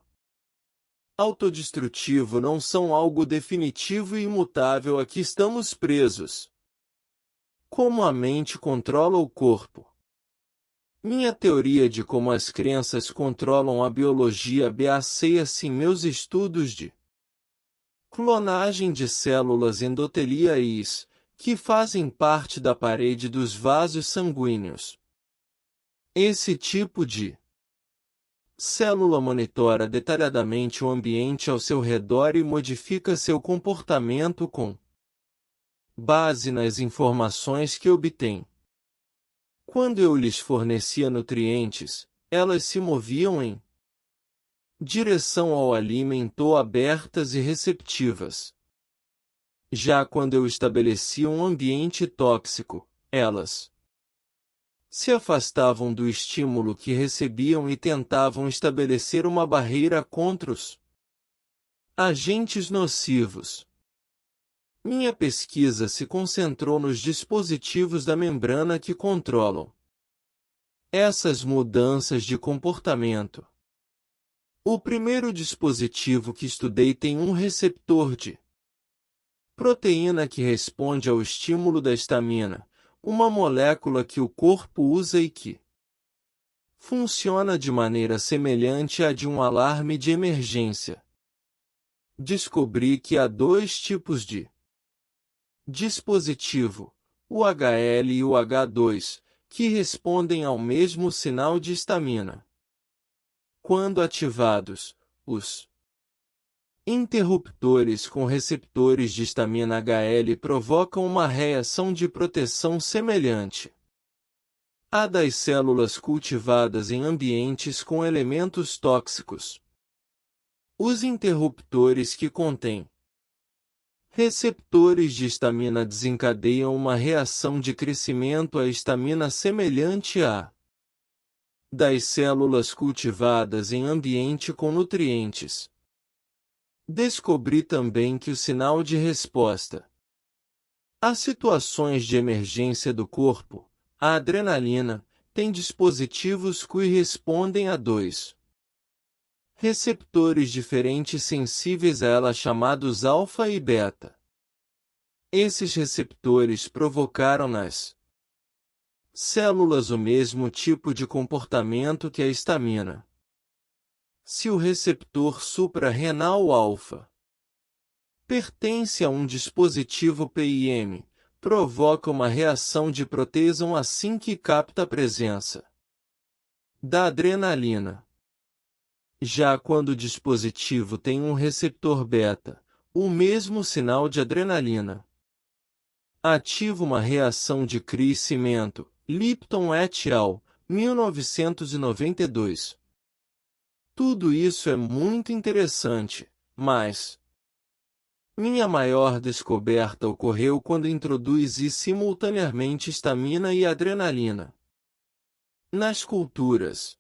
autodestrutivo não são algo definitivo e imutável a que estamos presos. Como a mente controla o corpo. Minha teoria de como as crenças controlam a biologia baseia-se em meus estudos de clonagem de células endoteliais, que fazem parte da parede dos vasos sanguíneos. Esse tipo de célula monitora detalhadamente o ambiente ao seu redor e modifica seu comportamento com base nas informações que obtém. Quando eu lhes fornecia nutrientes, elas se moviam em direção ao alimento abertas e receptivas. Já quando eu estabelecia um ambiente tóxico, elas se afastavam do estímulo que recebiam e tentavam estabelecer uma barreira contra os agentes nocivos. Minha pesquisa se concentrou nos dispositivos da membrana que controlam essas mudanças de comportamento. O primeiro dispositivo que estudei tem um receptor de proteína que responde ao estímulo da histamina, uma molécula que o corpo usa e que funciona de maneira semelhante à de um alarme de emergência. Descobri que há dois tipos de dispositivo, o HL e o H2, que respondem ao mesmo sinal de histamina. Quando ativados, os interruptores com receptores de histamina HL provocam uma reação de proteção semelhante à das células cultivadas em ambientes com elementos tóxicos. Os interruptores que contêm receptores de histamina desencadeiam uma reação de crescimento à histamina semelhante à das células cultivadas em ambiente com nutrientes. Descobri também que o sinal de resposta a situações de emergência do corpo, a adrenalina, tem dispositivos que respondem a dois receptores diferentes sensíveis a ela chamados alfa e beta. Esses receptores provocaram nas células o mesmo tipo de comportamento que a histamina. Se o receptor suprarrenal alfa pertence a um dispositivo PIM, provoca uma reação de proteção assim que capta a presença da adrenalina. Já quando o dispositivo tem um receptor beta, o mesmo sinal de adrenalina ativa uma reação de crescimento. Lipton et al., 1992. Tudo isso é muito interessante, mas minha maior descoberta ocorreu quando introduzi simultaneamente histamina e adrenalina nas culturas.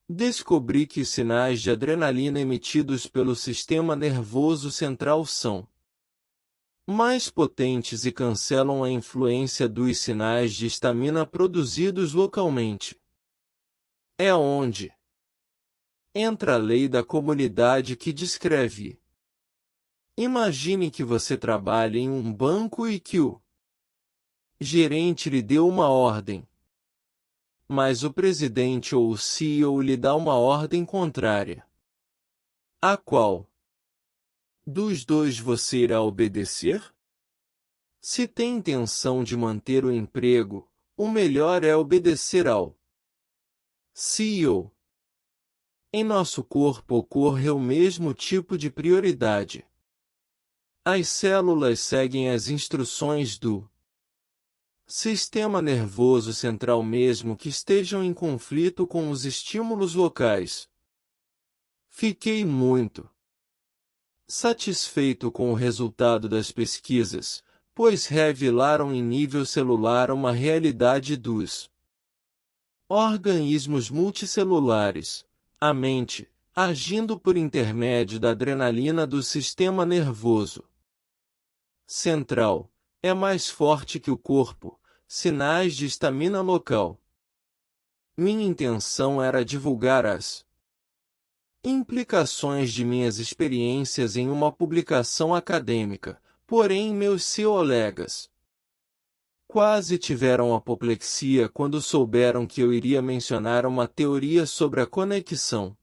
Descobri que os sinais de adrenalina emitidos pelo sistema nervoso central são mais potentes e cancelam a influência dos sinais de histamina produzidos localmente. É onde entra a lei da comunidade que descreve. Imagine que você trabalha em um banco e que o gerente lhe deu uma ordem, mas o presidente ou o CEO lhe dá uma ordem contrária. A qual dos dois você irá obedecer? Se tem intenção de manter o emprego, o melhor é obedecer ao CEO. Em nosso corpo ocorre o mesmo tipo de prioridade. As células seguem as instruções do sistema nervoso central mesmo que estejam em conflito com os estímulos locais. Fiquei muito satisfeito com o resultado das pesquisas, pois revelaram em nível celular uma realidade dos organismos multicelulares, a mente, agindo por intermédio da adrenalina do sistema nervoso central, é mais forte que o corpo, sinais de histamina local. Minha intenção era divulgar as implicações de minhas experiências em uma publicação acadêmica, porém meus colegas quase tiveram apoplexia quando souberam que eu iria mencionar uma teoria sobre a conexão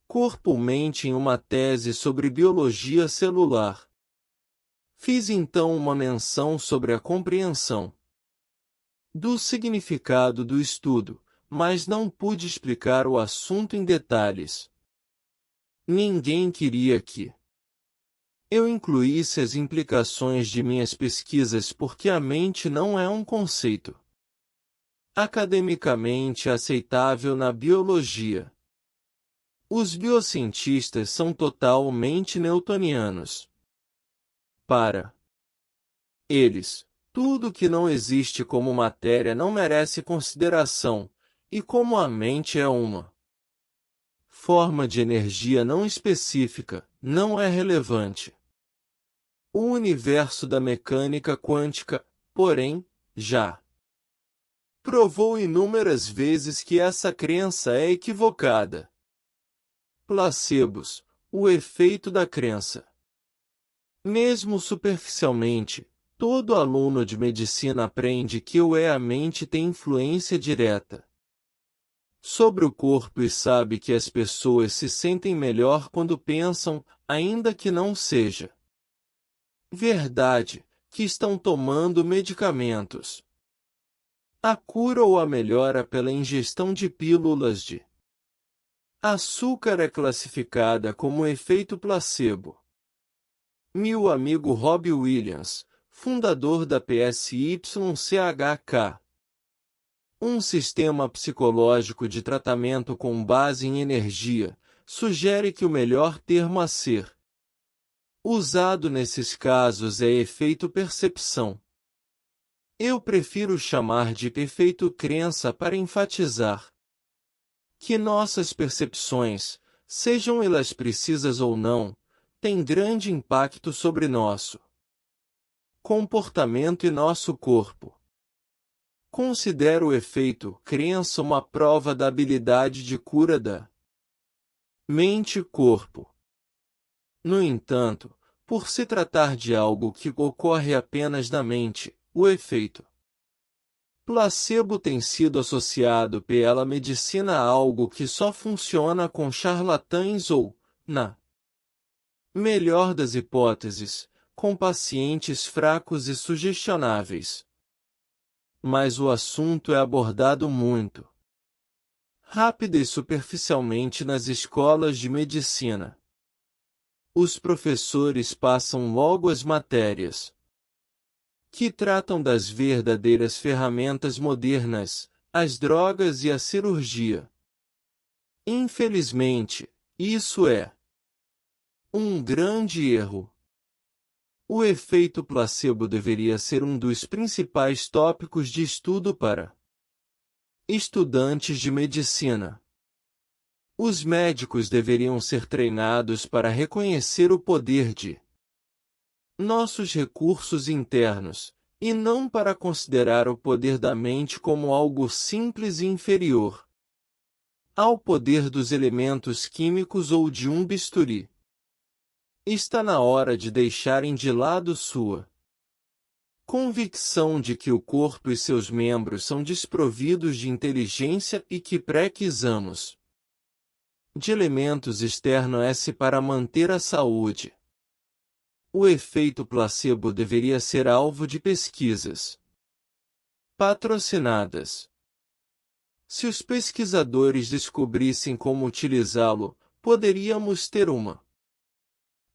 corpo-mente em uma tese sobre biologia celular. Fiz então uma menção sobre a compreensão do significado do estudo, mas não pude explicar o assunto em detalhes. Ninguém queria que eu incluísse as implicações de minhas pesquisas porque a mente não é um conceito academicamente aceitável na biologia. Os biocientistas são totalmente newtonianos. Para eles, tudo que não existe como matéria não merece consideração, e como a mente é uma forma de energia não específica, não é relevante. O universo da mecânica quântica, porém, já provou inúmeras vezes que essa crença é equivocada. Placebos, o efeito da crença. Mesmo superficialmente, todo aluno de medicina aprende que a mente tem influência direta sobre o corpo e sabe que as pessoas se sentem melhor quando pensam, ainda que não seja verdade, que estão tomando medicamentos. A cura ou a melhora pela ingestão de pílulas de açúcar é classificada como efeito placebo. Meu amigo Robbie Williams, fundador da PSYCHK, um sistema psicológico de tratamento com base em energia, sugere que o melhor termo a ser usado nesses casos é efeito percepção. Eu prefiro chamar de efeito crença para enfatizar que nossas percepções, sejam elas precisas ou não, têm grande impacto sobre nosso comportamento e nosso corpo. Considero o efeito crença uma prova da habilidade de cura da mente e corpo. No entanto, por se tratar de algo que ocorre apenas na mente, o efeito placebo tem sido associado pela medicina a algo que só funciona com charlatães ou, na melhor das hipóteses, com pacientes fracos e sugestionáveis. Mas o assunto é abordado muito rápida e superficialmente nas escolas de medicina. Os professores passam logo as matérias que tratam das verdadeiras ferramentas modernas, as drogas e a cirurgia. Infelizmente, isso é um grande erro. O efeito placebo deveria ser um dos principais tópicos de estudo para estudantes de medicina. Os médicos deveriam ser treinados para reconhecer o poder de nossos recursos internos, e não para considerar o poder da mente como algo simples e inferior ao poder dos elementos químicos ou de um bisturi. Está na hora de deixarem de lado sua convicção de que o corpo e seus membros são desprovidos de inteligência e que precisamos de elementos externos para manter a saúde. O efeito placebo deveria ser alvo de pesquisas patrocinadas. Se os pesquisadores descobrissem como utilizá-lo, poderíamos ter uma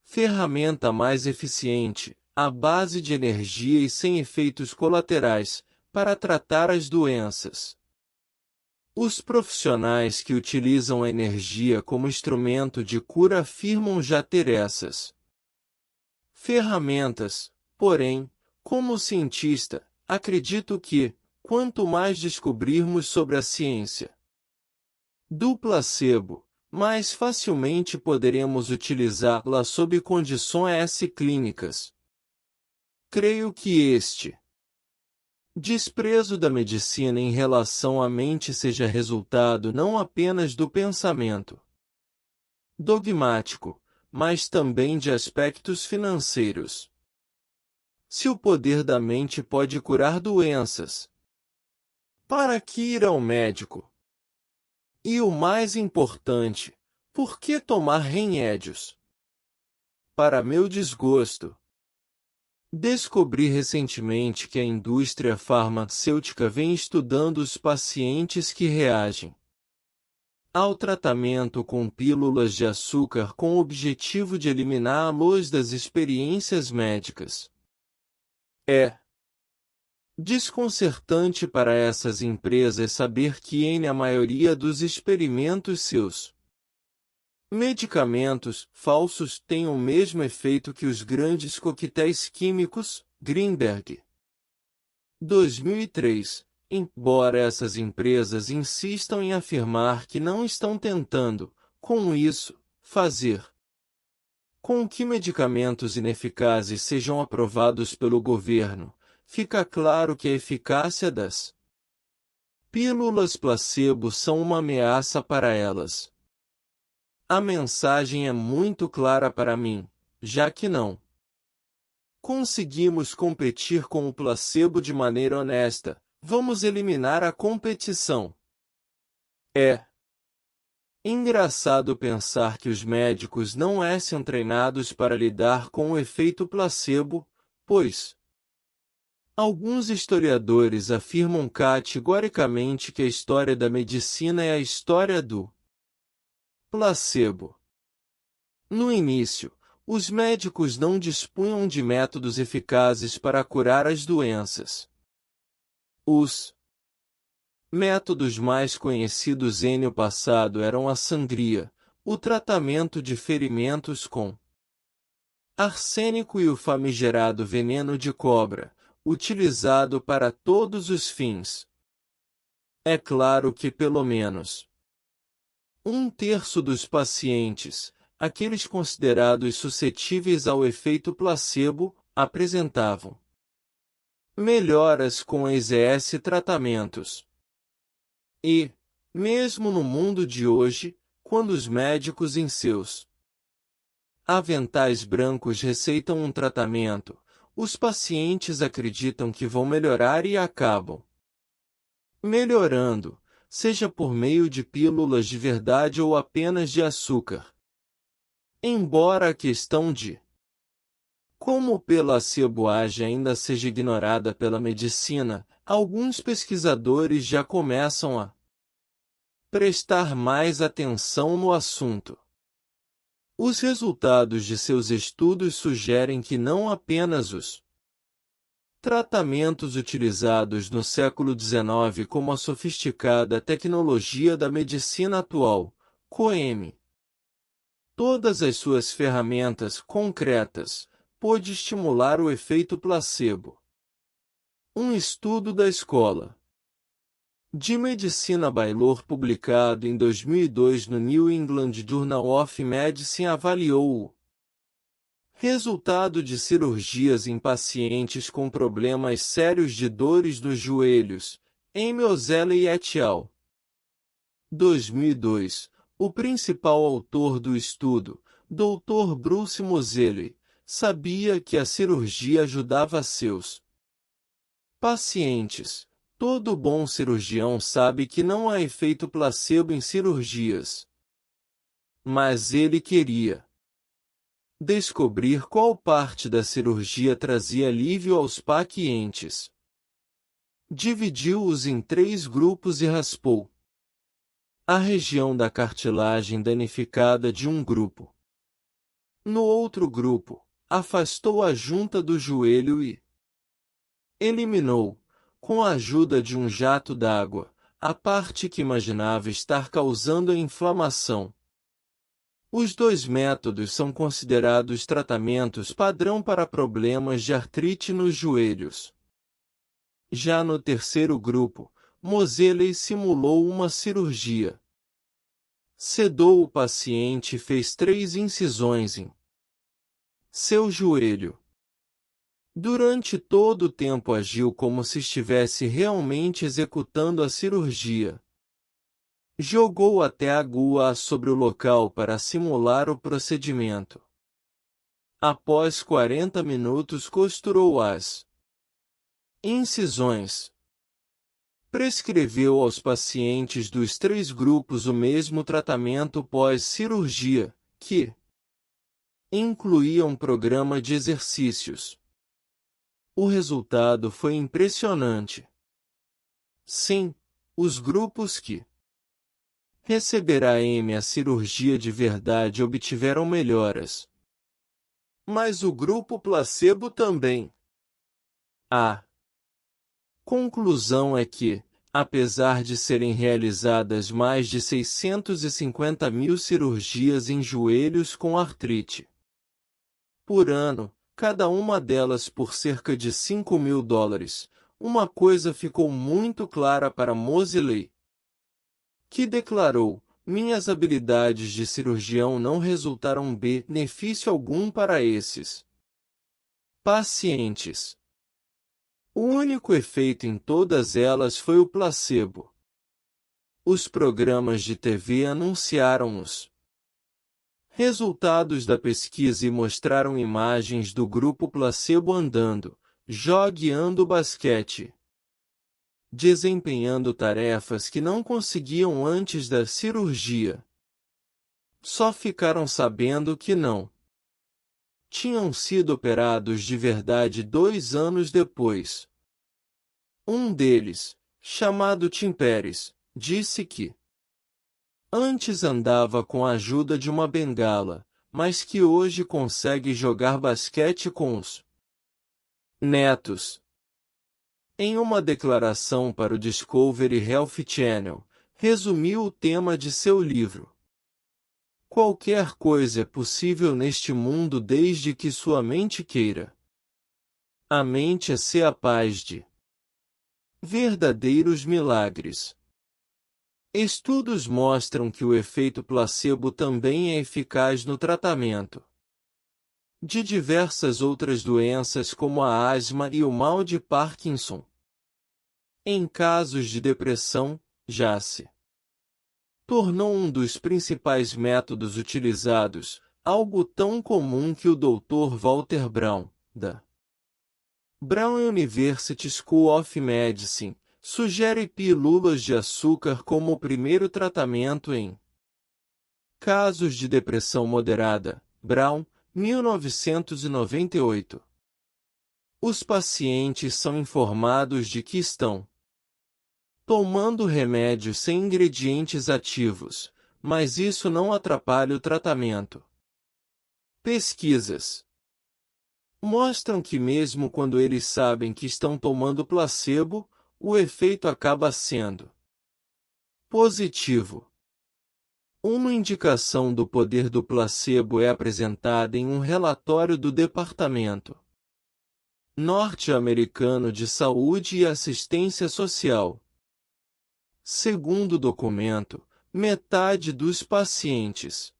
ferramenta mais eficiente, à base de energia e sem efeitos colaterais, para tratar as doenças. Os profissionais que utilizam a energia como instrumento de cura afirmam já ter essas ferramentas, porém, como cientista, acredito que, quanto mais descobrirmos sobre a ciência do placebo, mais facilmente poderemos utilizá-la sob condições clínicas. Creio que este desprezo da medicina em relação à mente seja resultado não apenas do pensamento dogmático, mas também de aspectos financeiros. Se o poder da mente pode curar doenças, para que ir ao médico? E o mais importante, por que tomar remédios? Para meu desgosto, descobri recentemente que a indústria farmacêutica vem estudando os pacientes que reagem ao tratamento com pílulas de açúcar com o objetivo de eliminá-los das experiências médicas. É desconcertante para essas empresas saber que na maioria dos experimentos seus medicamentos falsos têm o mesmo efeito que os grandes coquetéis químicos. Greenberg, 2003. Embora essas empresas insistam em afirmar que não estão tentando, com isso, fazer com que medicamentos ineficazes sejam aprovados pelo governo, fica claro que a eficácia das pílulas placebo são uma ameaça para elas. A mensagem é muito clara para mim, já que não conseguimos competir com o placebo de maneira honesta, vamos eliminar a competição. É engraçado pensar que os médicos não são treinados para lidar com o efeito placebo, pois alguns historiadores afirmam categoricamente que a história da medicina é a história do placebo. No início, os médicos não dispunham de métodos eficazes para curar as doenças. Os métodos mais conhecidos no passado eram a sangria, o tratamento de ferimentos com arsênico e o famigerado veneno de cobra, utilizado para todos os fins. É claro que pelo menos um terço dos pacientes, aqueles considerados suscetíveis ao efeito placebo, apresentavam melhoras com ES tratamentos. E, mesmo no mundo de hoje, quando os médicos em seus aventais brancos receitam um tratamento, os pacientes acreditam que vão melhorar e acabam melhorando, seja por meio de pílulas de verdade ou apenas de açúcar. Embora a questão de como o placebo age ainda seja ignorada pela medicina, alguns pesquisadores já começam a prestar mais atenção no assunto. Os resultados de seus estudos sugerem que não apenas os tratamentos utilizados no século XIX como a sofisticada tecnologia da medicina atual, COEM, todas as suas ferramentas concretas, pôde estimular o efeito placebo. Um estudo da Escola de Medicina Baylor publicado em 2002 no New England Journal of Medicine avaliou o resultado de cirurgias em pacientes com problemas sérios de dores nos joelhos, em Moseley et al. 2002, o principal autor do estudo, Dr. Bruce Moseley, sabia que a cirurgia ajudava seus pacientes. Todo bom cirurgião sabe que não há efeito placebo em cirurgias. Mas ele queria descobrir qual parte da cirurgia trazia alívio aos pacientes. Dividiu-os em 3 grupos e raspou a região da cartilagem danificada de um grupo. No outro grupo, afastou a junta do joelho e eliminou, com a ajuda de um jato d'água, a parte que imaginava estar causando a inflamação. Os 2 métodos são considerados tratamentos padrão para problemas de artrite nos joelhos. Já no terceiro grupo, Moseley simulou uma cirurgia. Sedou o paciente e fez 3 incisões em seu joelho. Durante todo o tempo agiu como se estivesse realmente executando a cirurgia. Jogou até a agulha sobre o local para simular o procedimento. Após 40 minutos costurou as incisões. Prescreveu aos pacientes dos 3 grupos o mesmo tratamento pós-cirurgia, que incluía um programa de exercícios. O resultado foi impressionante. Sim, os grupos que receberam a cirurgia de verdade obtiveram melhoras. Mas o grupo placebo também. A conclusão é que, apesar de serem realizadas mais de 650 mil cirurgias em joelhos com artrite por ano, cada uma delas por cerca de $5.000, uma coisa ficou muito clara para Moseley, que declarou: minhas habilidades de cirurgião não resultaram benefício algum para esses pacientes. O único efeito em todas elas foi o placebo. Os programas de TV anunciaram os resultados da pesquisa e mostraram imagens do grupo placebo andando, jogando basquete, desempenhando tarefas que não conseguiam antes da cirurgia. Só ficaram sabendo que não tinham sido operados de verdade 2 anos depois. Um deles, chamado Tim Pérez, disse que antes andava com a ajuda de uma bengala, mas que hoje consegue jogar basquete com os netos. Em uma declaração para o Discovery Health Channel, resumiu o tema de seu livro: qualquer coisa é possível neste mundo desde que sua mente queira. A mente é ser a paz de verdadeiros milagres. Estudos mostram que o efeito placebo também é eficaz no tratamento de diversas outras doenças como a asma e o mal de Parkinson. Em casos de depressão, já se tornou um dos principais métodos utilizados, algo tão comum que o Dr. Walter Brown, da Brown University School of Medicine, sugere pílulas de açúcar como o primeiro tratamento em casos de depressão moderada. Brown, 1998. Os pacientes são informados de que estão tomando remédios sem ingredientes ativos, mas isso não atrapalha o tratamento. Pesquisas mostram que mesmo quando eles sabem que estão tomando placebo, o efeito acaba sendo positivo. Uma indicação do poder do placebo é apresentada em um relatório do Departamento Norte-Americano de Saúde e Assistência Social. Segundo o documento, metade dos pacientes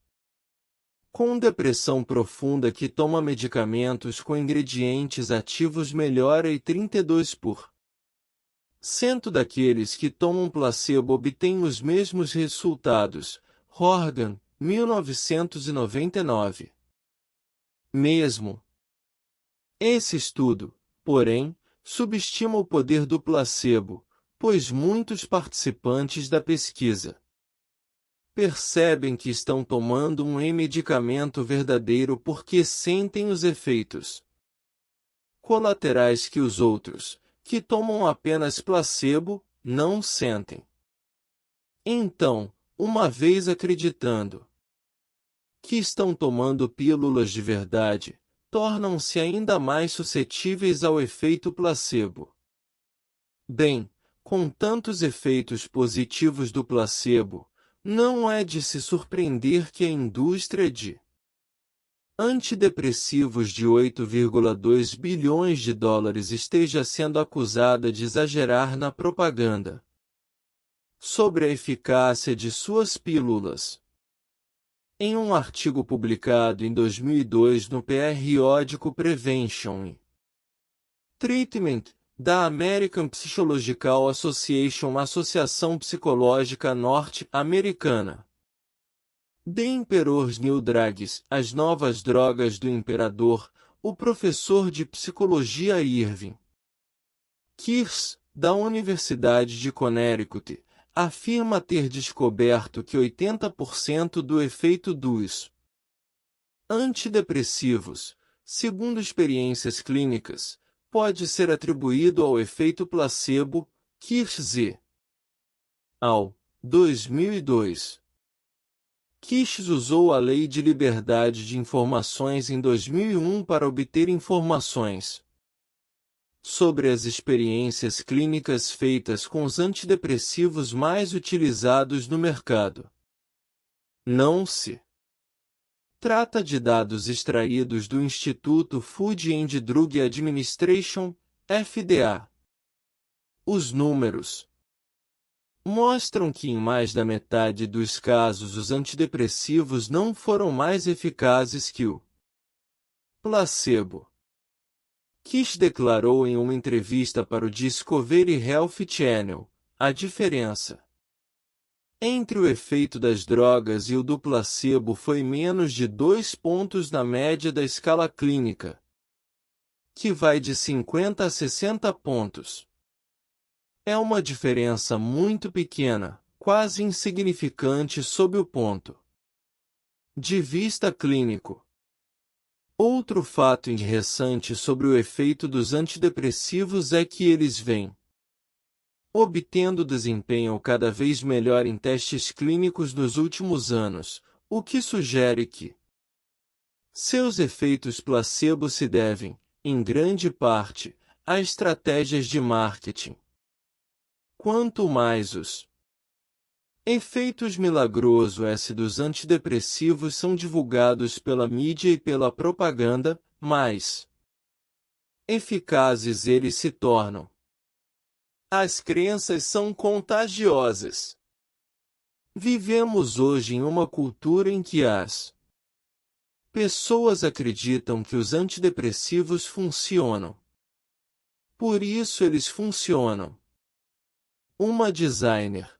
com depressão profunda que toma medicamentos com ingredientes ativos melhora e 32% daqueles que tomam placebo obtêm os mesmos resultados. Horgan, 1999. Mesmo esse estudo, porém, subestima o poder do placebo, pois muitos participantes da pesquisa percebem que estão tomando um medicamento verdadeiro porque sentem os efeitos colaterais que os outros, que tomam apenas placebo, não sentem. Então, uma vez acreditando que estão tomando pílulas de verdade, tornam-se ainda mais suscetíveis ao efeito placebo. Bem, com tantos efeitos positivos do placebo, não é de se surpreender que a indústria de antidepressivos de 8,2 bilhões de dólares esteja sendo acusada de exagerar na propaganda sobre a eficácia de suas pílulas. Em um artigo publicado em 2002 no periódico Prevention and Treatment da American Psychological Association, Associação Psicológica Norte-Americana, The Emperor's New Drugs, As Novas Drogas do Imperador, o professor de psicologia Irving Kirsch, da Universidade de Connecticut, afirma ter descoberto que 80% do efeito dos antidepressivos, segundo experiências clínicas, pode ser atribuído ao efeito placebo. Kirsch et al. 2002. Kirsch usou a Lei de Liberdade de Informações em 2001 para obter informações sobre as experiências clínicas feitas com os antidepressivos mais utilizados no mercado. Não se trata de dados extraídos do Instituto Food and Drug Administration, FDA. Os números mostram que em mais da metade dos casos os antidepressivos não foram mais eficazes que o placebo. Kish declarou em uma entrevista para o Discovery Health Channel, a diferença entre o efeito das drogas e o do placebo foi menos de 2 pontos na média da escala clínica, que vai de 50 a 60 pontos. É uma diferença muito pequena, quase insignificante sob o ponto de vista clínico. Outro fato interessante sobre o efeito dos antidepressivos é que eles vêm obtendo desempenho cada vez melhor em testes clínicos nos últimos anos, o que sugere que seus efeitos placebo se devem, em grande parte, a estratégias de marketing. Quanto mais os efeitos milagrosos dos antidepressivos são divulgados pela mídia e pela propaganda, mais eficazes eles se tornam. As crenças são contagiosas. Vivemos hoje em uma cultura em que as Pessoas acreditam que os antidepressivos funcionam. Por isso eles funcionam. Uma designer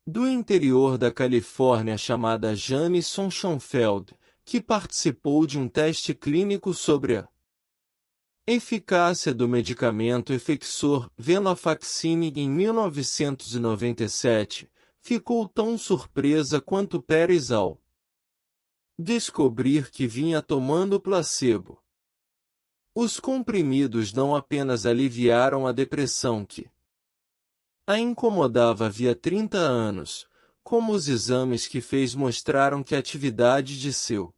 do interior da Califórnia chamada Jane Sonnenfeld, que participou de um teste clínico sobre a eficácia do medicamento Effexor venlafaxine em 1997, ficou tão surpresa quanto Pérez ao descobrir que vinha tomando placebo. Os comprimidos não apenas aliviaram a depressão que a incomodava havia 30 anos, como os exames que fez mostraram que a atividade de seu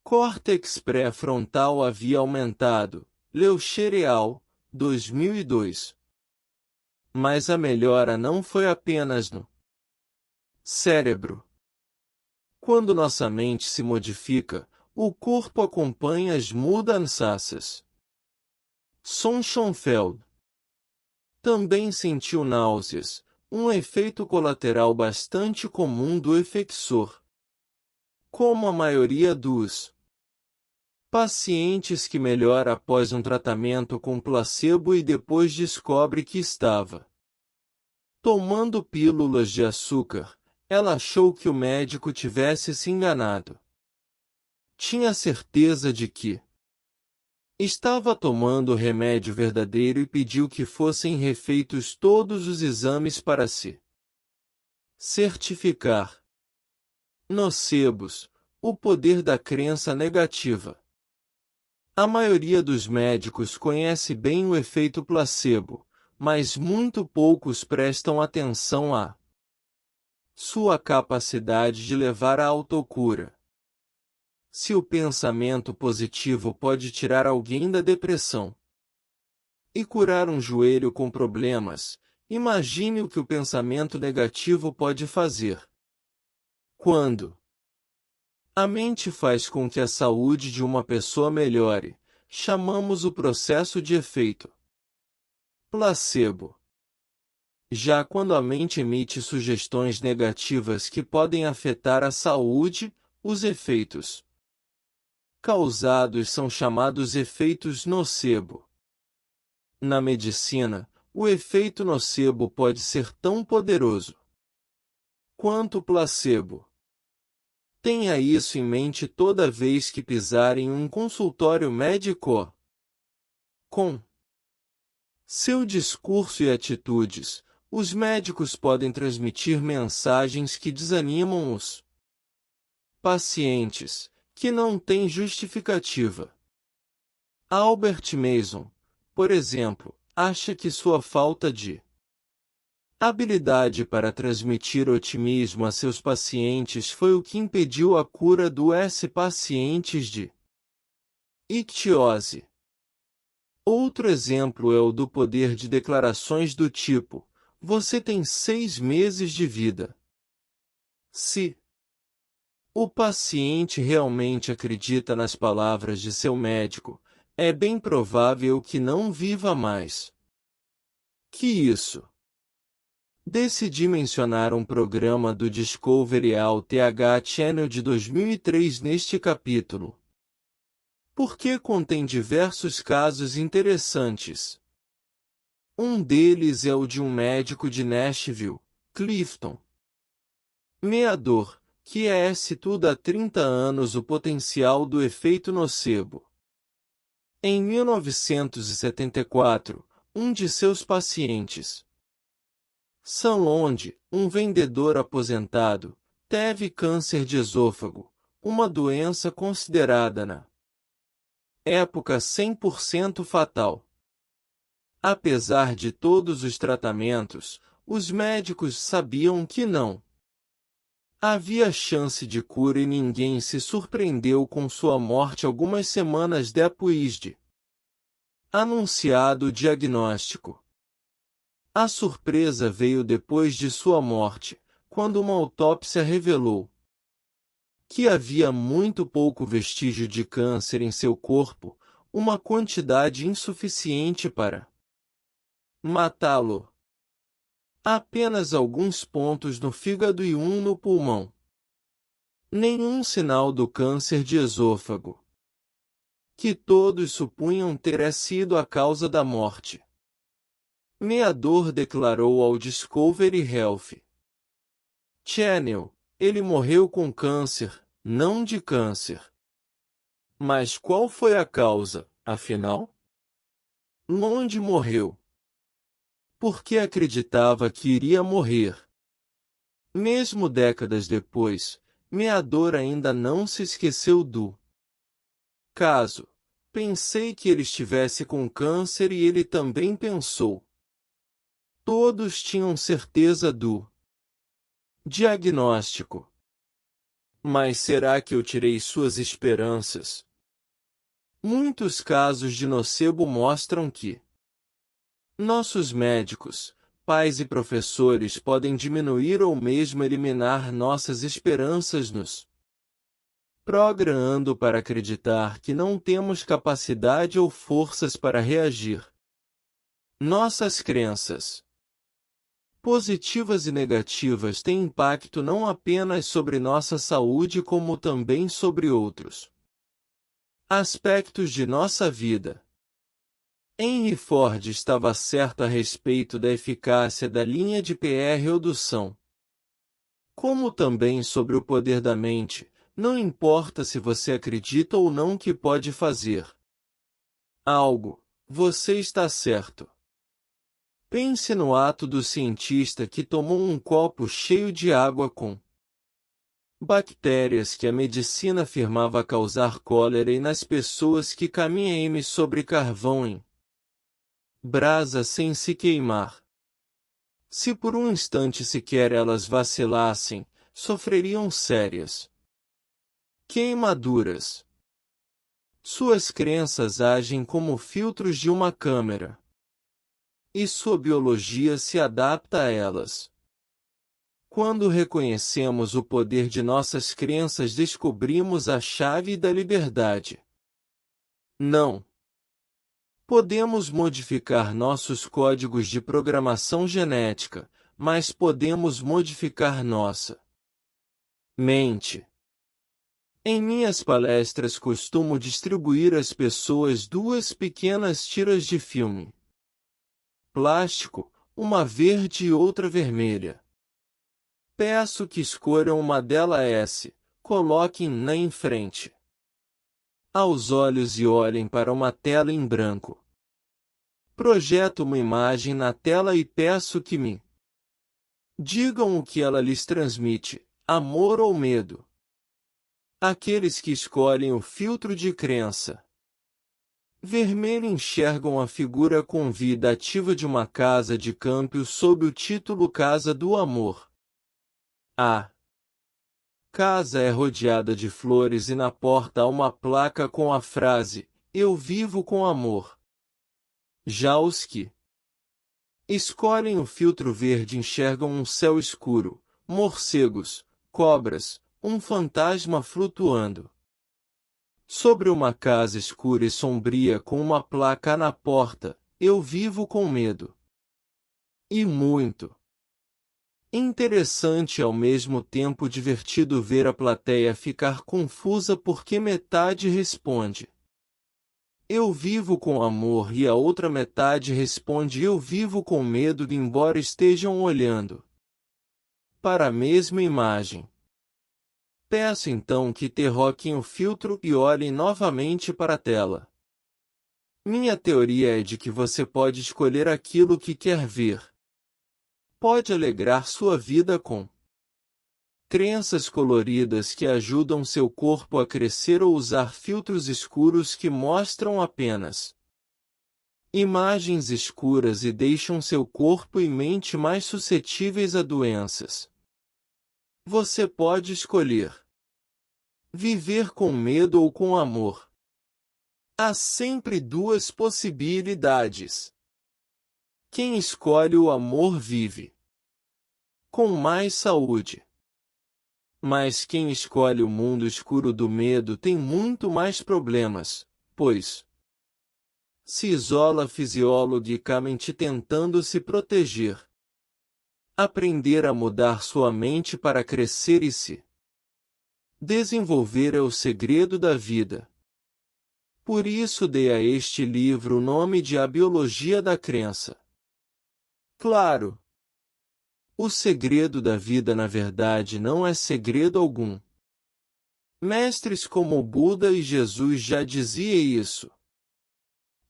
córtex pré-frontal havia aumentado. Leucher et al., 2002. Mas a melhora não foi apenas no cérebro. Quando nossa mente se modifica, o corpo acompanha as mudanças. Sonnenfeld também sentiu náuseas, um efeito colateral bastante comum do Effexor. Como a maioria dos pacientes que melhora após um tratamento com placebo e depois descobre que estava tomando pílulas de açúcar, ela achou que o médico tivesse se enganado. Tinha certeza de que estava tomando o remédio verdadeiro e pediu que fossem refeitos todos os exames para se certificar. Nocebos, o poder da crença negativa. A maioria dos médicos conhece bem o efeito placebo, mas muito poucos prestam atenção à sua capacidade de levar à autocura. Se o pensamento positivo pode tirar alguém da depressão e curar um joelho com problemas, imagine o que o pensamento negativo pode fazer. Quando a mente faz com que a saúde de uma pessoa melhore, chamamos o processo de efeito placebo. Já quando a mente emite sugestões negativas que podem afetar a saúde, os efeitos causados são chamados efeitos nocebo. Na medicina, o efeito nocebo pode ser tão poderoso quanto o placebo. Tenha isso em mente toda vez que pisar em um consultório médico. Com seu discurso e atitudes, os médicos podem transmitir mensagens que desanimam os pacientes, que não têm justificativa. Albert Mason, por exemplo, acha que sua falta de habilidade para transmitir otimismo a seus pacientes foi o que impediu a cura dos pacientes de ictiose. Outro exemplo é o do poder de declarações do tipo: você tem 6 meses de vida. Se o paciente realmente acredita nas palavras de seu médico, é bem provável que não viva mais. Que isso? Decidi mencionar um programa do Discovery ao TH Channel de 2003 neste capítulo, porque contém diversos casos interessantes. Um deles é o de um médico de Nashville, Clifton Meador, que estuda há 30 anos o potencial do efeito nocebo. Em 1974, um de seus pacientes, Sam Londe, um vendedor aposentado, teve câncer de esôfago, uma doença considerada na época 100% fatal. Apesar de todos os tratamentos, os médicos sabiam que não havia chance de cura e ninguém se surpreendeu com sua morte algumas semanas depois de anunciado o diagnóstico. A surpresa veio depois de sua morte, quando uma autópsia revelou que havia muito pouco vestígio de câncer em seu corpo, uma quantidade insuficiente para matá-lo. Apenas alguns pontos no fígado e um no pulmão. Nenhum sinal do câncer de esôfago, que todos supunham ter sido a causa da morte. Meador declarou ao Discovery Health Channel, ele morreu com câncer, não de câncer. Mas qual foi a causa, afinal? Onde morreu? Por que acreditava que iria morrer? Mesmo décadas depois, Meador ainda não se esqueceu do caso. Pensei que ele estivesse com câncer e ele também pensou. Todos tinham certeza do diagnóstico. Mas será que eu tirei suas esperanças? Muitos casos de nocebo mostram que nossos médicos, pais e professores podem diminuir ou mesmo eliminar nossas esperanças nos programando para acreditar que não temos capacidade ou forças para reagir. Nossas crenças positivas e negativas têm impacto não apenas sobre nossa saúde como também sobre outros aspectos de nossa vida. Henry Ford estava certo a respeito da eficácia da linha de PR-redução, como também sobre o poder da mente. Não importa se você acredita ou não que pode fazer algo, você está certo. Pense no ato do cientista que tomou um copo cheio de água com bactérias que a medicina afirmava causar cólera e nas pessoas que caminham sobre carvão em brasa sem se queimar. Se por um instante sequer elas vacilassem, sofreriam sérias queimaduras. Suas crenças agem como filtros de uma câmera, e sua biologia se adapta a elas. Quando reconhecemos o poder de nossas crenças, descobrimos a chave da liberdade. Não podemos modificar nossos códigos de programação genética, mas podemos modificar nossa mente. Em minhas palestras costumo distribuir às pessoas duas pequenas tiras de filme plástico, uma verde e outra vermelha. Peço que escolham uma delas, coloquem-na em frente aos olhos e olhem para uma tela em branco. Projeto uma imagem na tela e peço que me digam o que ela lhes transmite, amor ou medo. Aqueles que escolhem o filtro de crença vermelho enxergam a figura convidativa de uma casa de câmbio sob o título Casa do Amor. A casa é rodeada de flores e na porta há uma placa com a frase, Eu vivo com amor. Já os que escolhem o filtro verde enxergam um céu escuro, morcegos, cobras, um fantasma flutuando sobre uma casa escura e sombria com uma placa na porta, Eu vivo com medo. E muito interessante e ao mesmo tempo divertido ver a plateia ficar confusa porque metade responde Eu vivo com amor e a outra metade responde Eu vivo com medo, embora estejam olhando para a mesma imagem. Peço então que derroquem o filtro e olhem novamente para a tela. Minha teoria é de que você pode escolher aquilo que quer ver. Pode alegrar sua vida com crenças coloridas que ajudam seu corpo a crescer ou usar filtros escuros que mostram apenas imagens escuras e deixam seu corpo e mente mais suscetíveis a doenças. Você pode escolher viver com medo ou com amor. Há sempre duas possibilidades. Quem escolhe o amor vive com mais saúde. Mas quem escolhe o mundo escuro do medo tem muito mais problemas, pois se isola fisiologicamente tentando se proteger. Aprender a mudar sua mente para crescer e se Desenvolver é o segredo da vida. Por isso dei a este livro o nome de A Biologia da Crença. Claro, o segredo da vida na verdade não é segredo algum. Mestres como o Buda e Jesus já diziam isso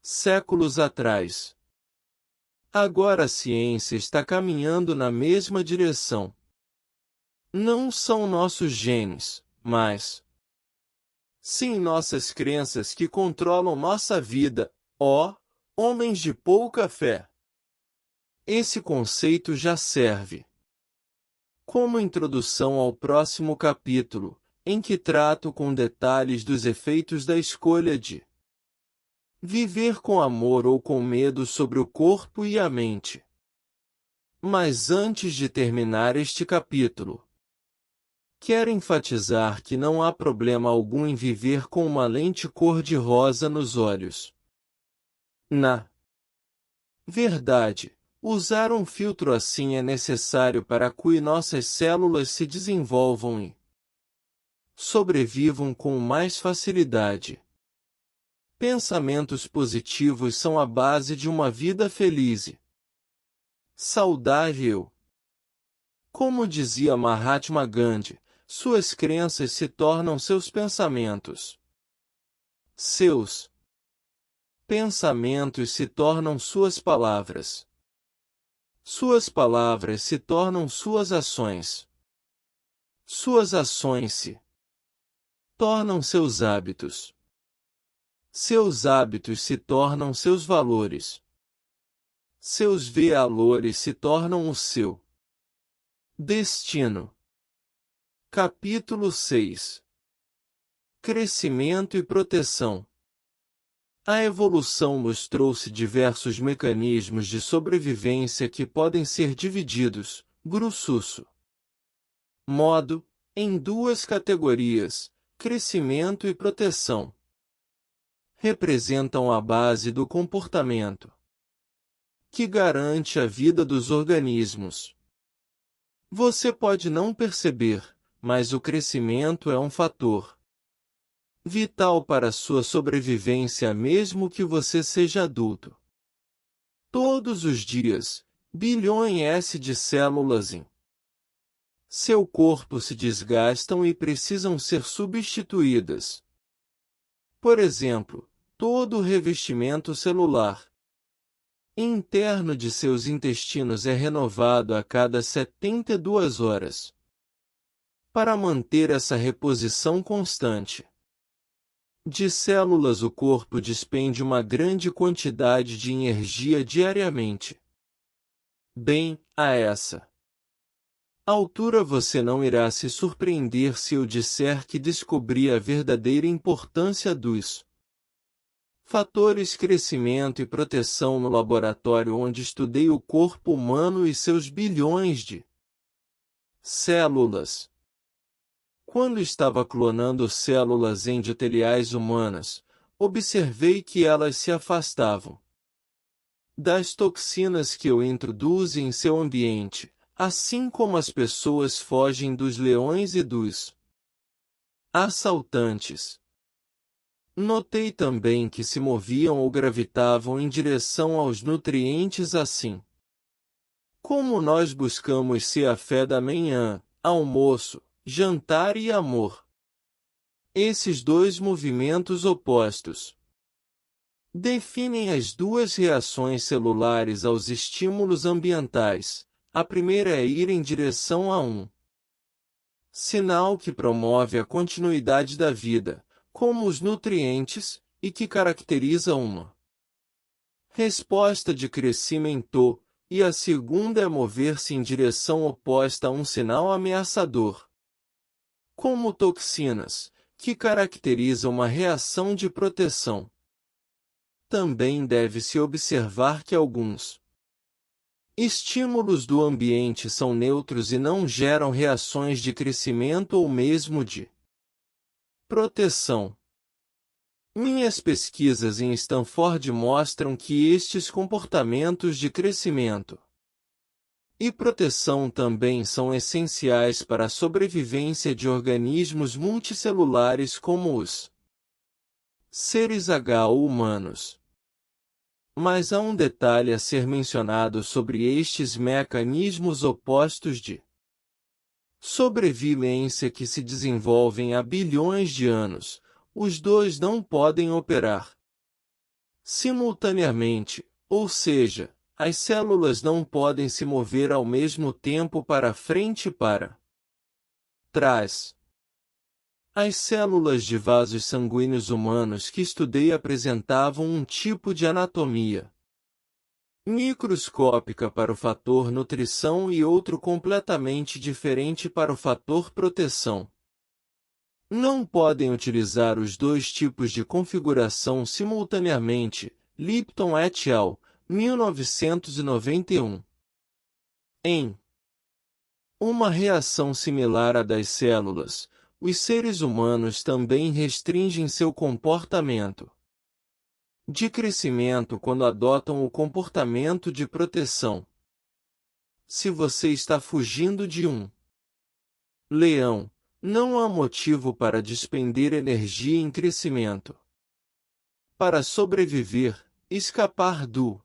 séculos atrás. Agora a ciência está caminhando na mesma direção. Não são nossos genes, mas sim nossas crenças que controlam nossa vida, ó, homens de pouca fé. Esse conceito já serve como introdução ao próximo capítulo, em que trato com detalhes dos efeitos da escolha de viver com amor ou com medo sobre o corpo e a mente. Mas antes de terminar este capítulo, quero enfatizar que não há problema algum em viver com uma lente cor-de-rosa nos olhos. Na verdade, usar um filtro assim é necessário para que nossas células se desenvolvam e sobrevivam com mais facilidade. Pensamentos positivos são a base de uma vida feliz e saudável. Como dizia Mahatma Gandhi, suas crenças se tornam seus pensamentos. Seus pensamentos se tornam suas palavras. Suas palavras se tornam suas ações. Suas ações se tornam seus hábitos. Seus hábitos se tornam seus valores. Seus valores se tornam o seu destino. Capítulo 6. Crescimento e proteção. A evolução nos trouxe diversos mecanismos de sobrevivência que podem ser divididos, grosso modo, em duas categorias, crescimento e proteção. Representam a base do comportamento que garante a vida dos organismos. Você pode não perceber, mas o crescimento é um fator vital para sua sobrevivência mesmo que você seja adulto. Todos os dias, bilhões de células em seu corpo se desgastam e precisam ser substituídas. Por exemplo, todo o revestimento celular interno de seus intestinos é renovado a cada 72 horas. Para manter essa reposição constante de células, o corpo despende uma grande quantidade de energia diariamente. Bem, a essa altura você não irá se surpreender se eu disser que descobri a verdadeira importância dos fatores crescimento e proteção no laboratório onde estudei o corpo humano e seus bilhões de células. Quando estava clonando células endoteliais humanas, observei que elas se afastavam das toxinas que eu introduzo em seu ambiente, assim como as pessoas fogem dos leões e dos assaltantes. Notei também que se moviam ou gravitavam em direção aos nutrientes assim como nós buscamos ser a fé da manhã, almoço, jantar e amor. Esses dois movimentos opostos definem as duas reações celulares aos estímulos ambientais. A primeira é ir em direção a um sinal que promove a continuidade da vida, como os nutrientes, e que caracteriza uma resposta de crescimento, e a segunda é mover-se em direção oposta a um sinal ameaçador, como toxinas, que caracteriza uma reação de proteção. Também deve-se observar que alguns estímulos do ambiente são neutros e não geram reações de crescimento ou mesmo de proteção. Minhas pesquisas em Stanford mostram que estes comportamentos de crescimento e proteção também são essenciais para a sobrevivência de organismos multicelulares como os seres H humanos. Mas há um detalhe a ser mencionado sobre estes mecanismos opostos de sobrevivência que se desenvolvem há bilhões de anos. Os dois não podem operar simultaneamente, ou seja, as células não podem se mover ao mesmo tempo para frente e para trás. As células de vasos sanguíneos humanos que estudei apresentavam um tipo de anatomia microscópica para o fator nutrição e outro completamente diferente para o fator proteção. Não podem utilizar os dois tipos de configuração simultaneamente. Lipton et al., 1991. Em uma reação similar à das células, os seres humanos também restringem seu comportamento de crescimento quando adotam o comportamento de proteção. Se você está fugindo de um leão, não há motivo para despender energia em crescimento. Para sobreviver, escapar do